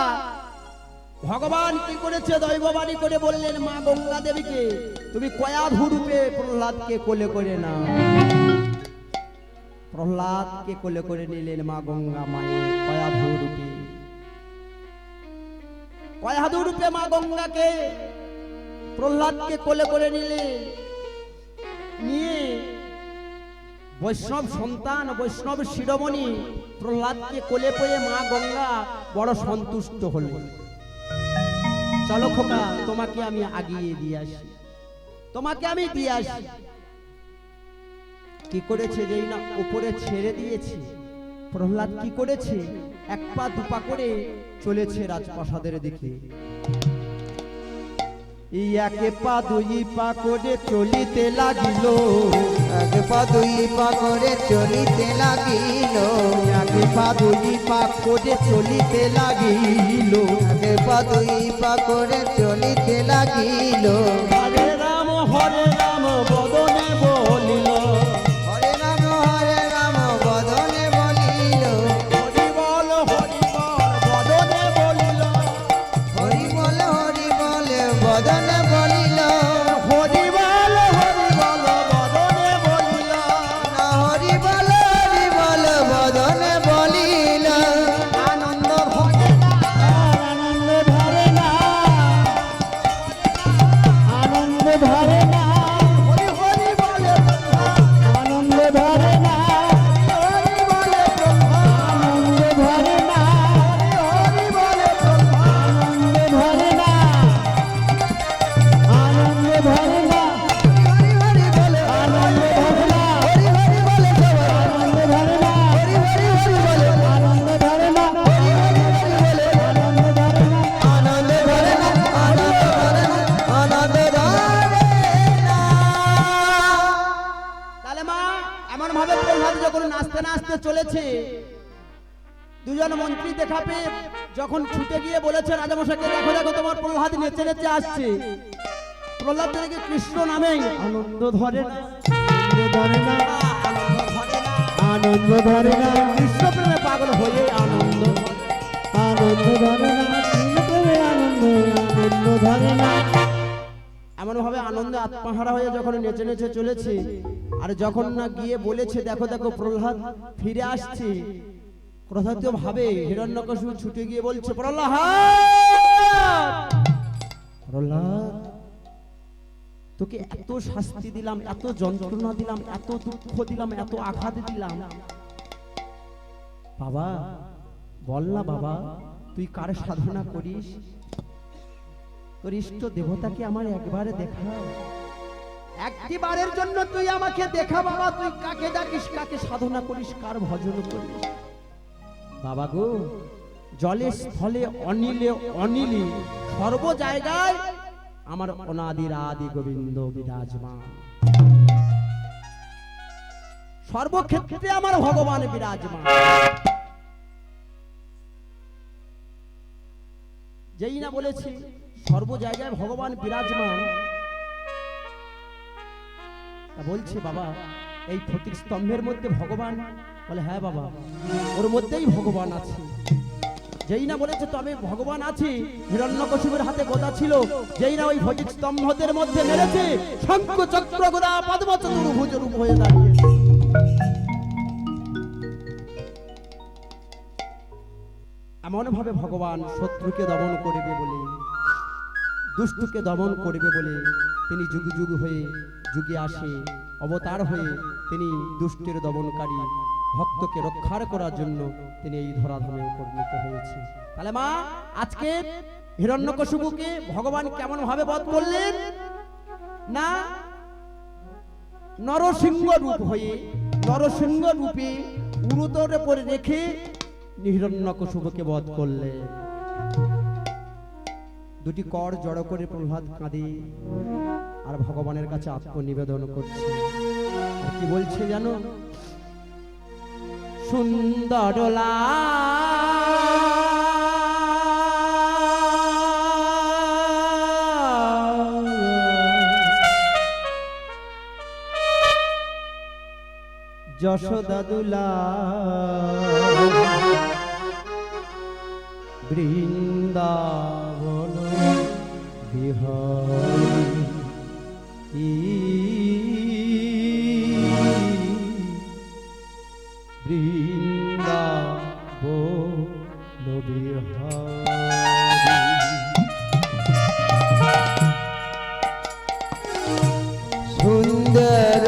Speaker 1: ভগবান কি করেছে, দৈববাণী করে বললেন মা গঙ্গা দেবীকে, তুমি কয়াধু রূপে প্রহ্লাদকে কোলে করে নাও। প্রহ্লাদকে কোলে করে নিলেন মা গঙ্গা মায়ের কয়াধু রূপে। কয়াধু রূপে মা গঙ্গাকে প্রহ্লাদকে কোলে করে নিলেন, নিয়ে বৈষ্ণব সন্তান বৈষ্ণব শিরোমণি প্রহ্লাদকে কোলে পেয়ে মা গঙ্গা বড় সন্তুষ্ট হলেন। চলো খোকা, তোমাকে আমি আগিয়ে দিয়ে আসি, তোমাকে আমি দিয়ে আসি। কি করেছে, যেই না উপরে ছেড়ে দিয়েছে, প্রহ্লাদ কি করেছে, এক পা দুপা করে চলেছে রাজপ্রাসাদের দিকে। একে পা দুই পা করে চলিতে লাগিল,
Speaker 2: এক পা দুই পা করে চলিতে লাগিল,
Speaker 1: এক পা দুই পা করে চলিতে লাগিল,
Speaker 2: এক পা দুই পা করে চলিতে লাগিল,
Speaker 1: হরে রাম বদনে বলিল,
Speaker 2: হরে রাম বদনে বলিল,
Speaker 1: হরি বল বদনে বলিল,
Speaker 2: হরি বল বদনে বলিল,
Speaker 1: হরি বল বদনে বলিল,
Speaker 2: না হরি বল বদনে বলিল,
Speaker 1: আনন্দ ভরে
Speaker 3: আনন্দ ধরে না আনন্দ ধরে না
Speaker 1: হরি হরি বলে
Speaker 3: আনন্দ ধরে না
Speaker 1: হরি বলে ব্রহ্মা,
Speaker 3: আনন্দ ধরে না
Speaker 1: হরি বলে ব্রহ্মা,
Speaker 3: আনন্দ ধরে না আনন্দ ধরে না
Speaker 2: হরি হরি বলে,
Speaker 3: আনন্দ ধরে না
Speaker 2: হরি হরি বলে সবাই,
Speaker 3: আনন্দ ধরে না
Speaker 2: হরি হরি বলে,
Speaker 3: আনন্দ ধরে না আনন্দ ধরে না
Speaker 2: আনন্দ ধরে না, আনন্দ ধরে না।
Speaker 1: তাহলে মা এমন ভাবে প্রহ্লাদ যখন নাচতে নাচতে চলেছে, দুজন মন্ত্রী দেখা পেয়ে যখন ছুটে গিয়ে বলেছে রাজামশাইকে, দেখো দেখো তোমার প্রহ্লাদ নেচে নেচে আসছে। প্রহ্লাদ থেকে কৃষ্ণ নামে আনন্দ ধরে না,
Speaker 3: আনন্দ ধরে না
Speaker 1: আনন্দ ধরে না,
Speaker 3: আনন্দ ধরে না
Speaker 1: কৃষ্ণ প্রেমে পাগল হয়ে আনন্দ
Speaker 3: আনন্দ ধরে না তিন প্রেমে আনন্দ আনন্দ ধরে না।
Speaker 1: এমন ভাবে আনন্দে আত্মহারা হয়ে যখন নেচে নেচে চলেছে, আর যখন না গিয়ে বলেছে দেখো দেখো প্রহ্লাদ ফিরে আসছে, ক্রোধাতীয় ভাবে হিরণ্যকশিপু ছুটে গিয়ে বলছে প্রহ্লাদ, প্রহ্লাদ তোকে এত শাস্তি দিলাম, এত যন্ত্রণা দিলাম, এত দুঃখ দিলাম, এত আঘাত দিলাম, বাবা বল না বাবা তুই কার সাধনা করিস? তোর ইষ্ট দেবতাকে আমার একবারে দেখা, একটিবারের জন্য তুই আমাকে দেখা বাবা, তুই কাকে ডাকিস, কাকে সাধনা করিস, কার ভজন করিস? বাবা গো, জলে স্থলে অনিলে অনিলে সর্ব জায়গায় আমার অনাদির আদি গোবিন্দ বিরাজমান, সর্বক্ষেত্রে আমার ভগবান বিরাজমান। যেই না বলেছি সর্ব জায়গায় ভগবান বিরাজমান, তা বলছে বাবা এই ফটিক স্তম্ভের মধ্যে ভগবান? বলে হ্যাঁ বাবা, ওর মধ্যেই ভগবান আছে। যেই না বলেছে তবে ভগবান আছে, হিরণ্যকশিপুর হাতে গদা ছিল, যেই না ওই ফটিক স্তম্ভদের মধ্যে মেরেছে, শঙ্খ চক্র গদা পদ্ম চতুর্ভুজ রূপ হয়ে দাঁড়িয়ে। এমন ভাবে ভগবান শত্রুকে দমন করবে বলে, দুষ্টকে দমন করবে বলে তিনি যুগ যুগ হয়ে যুগে আসে, অবতার হয়ে তিনি দুষ্টের দমনকারী, ভক্তকে রক্ষার করার জন্য তিনি এই ধরাধামে উপনীত হয়েছে। তাহলে মা আজকে হিরণ্যকশিপুকে ভগবান কেমন ভাবে বধ করলেন না? নরসিংহ রূপ হয়ে, নরসিংহ রূপে উরুতর উপরে রেখে হিরণ্যকশিপুকে বধ করলেন। দুটি কর জড়ো করে প্রহ্লাদ কাঁদে আর ভগবানের কাছে আত্মনিবেদন করছে। আর কি বলছে জানো? সুন্দরলা যশোদা দুলা বৃন্দাবন বিহারী বৃন্দাবন বিহারী
Speaker 2: সুন্দর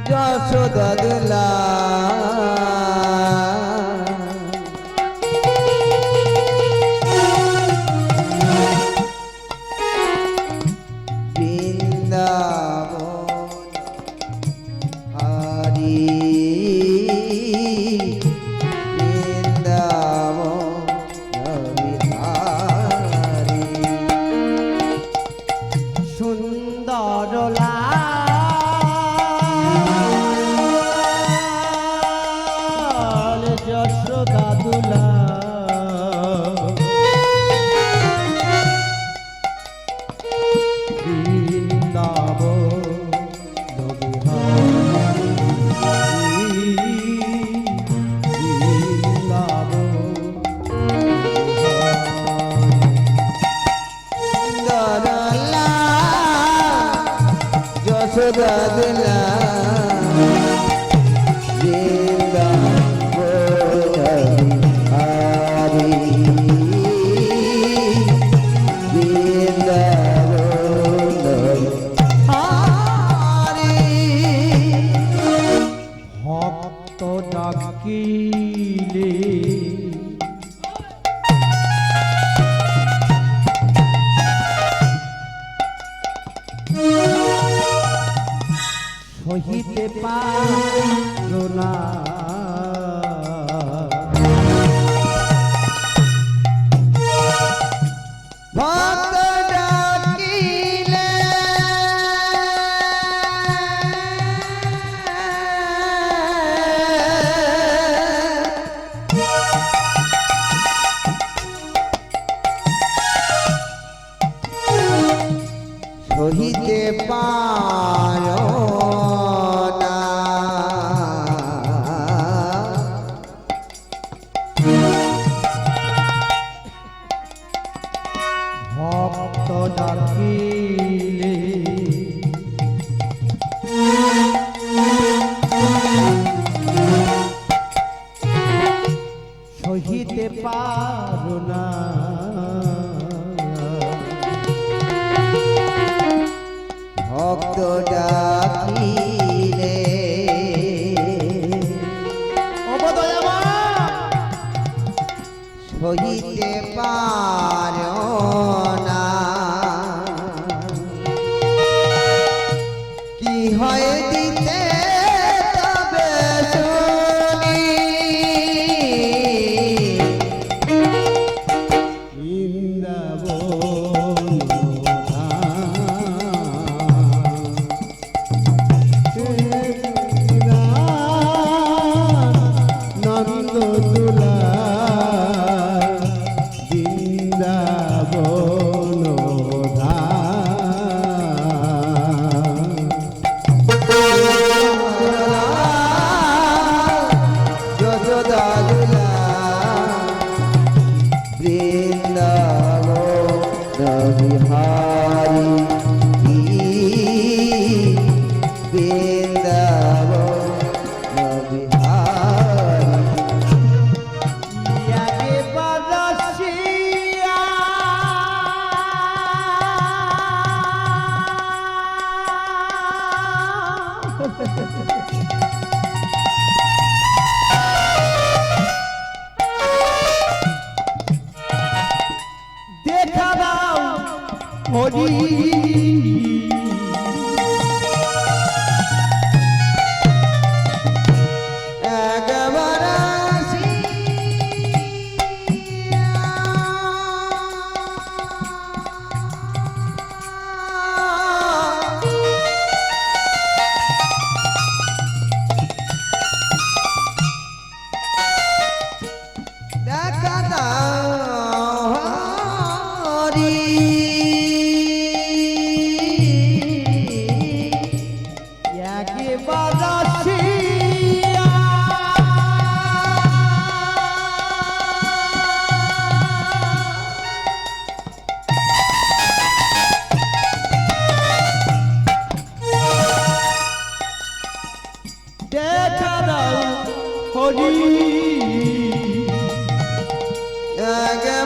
Speaker 2: যশোদা দুলা
Speaker 1: সহিতে পারো না
Speaker 2: ভক্ত ডাকিলে
Speaker 3: পারো না।
Speaker 2: ভক্ত ডাকিলে
Speaker 1: ওগো দয়াময়,
Speaker 2: সহিতে পারো না। কি হয় দিতে তবে শুনি,
Speaker 3: বৃন্দাবন নন্দ তুলা বৃন্দাবন
Speaker 2: যশোদা দুলা বৃন্দাবন বিহারী, বৃন্দাবন বিহারী।
Speaker 3: ইয়াকে বাজাসিয়া দেখা দাও হরি,
Speaker 2: একবার দেখা দাও হরি,
Speaker 3: ইয়াকে বাজাসিয়া দেখা দাও হরি,
Speaker 2: একবার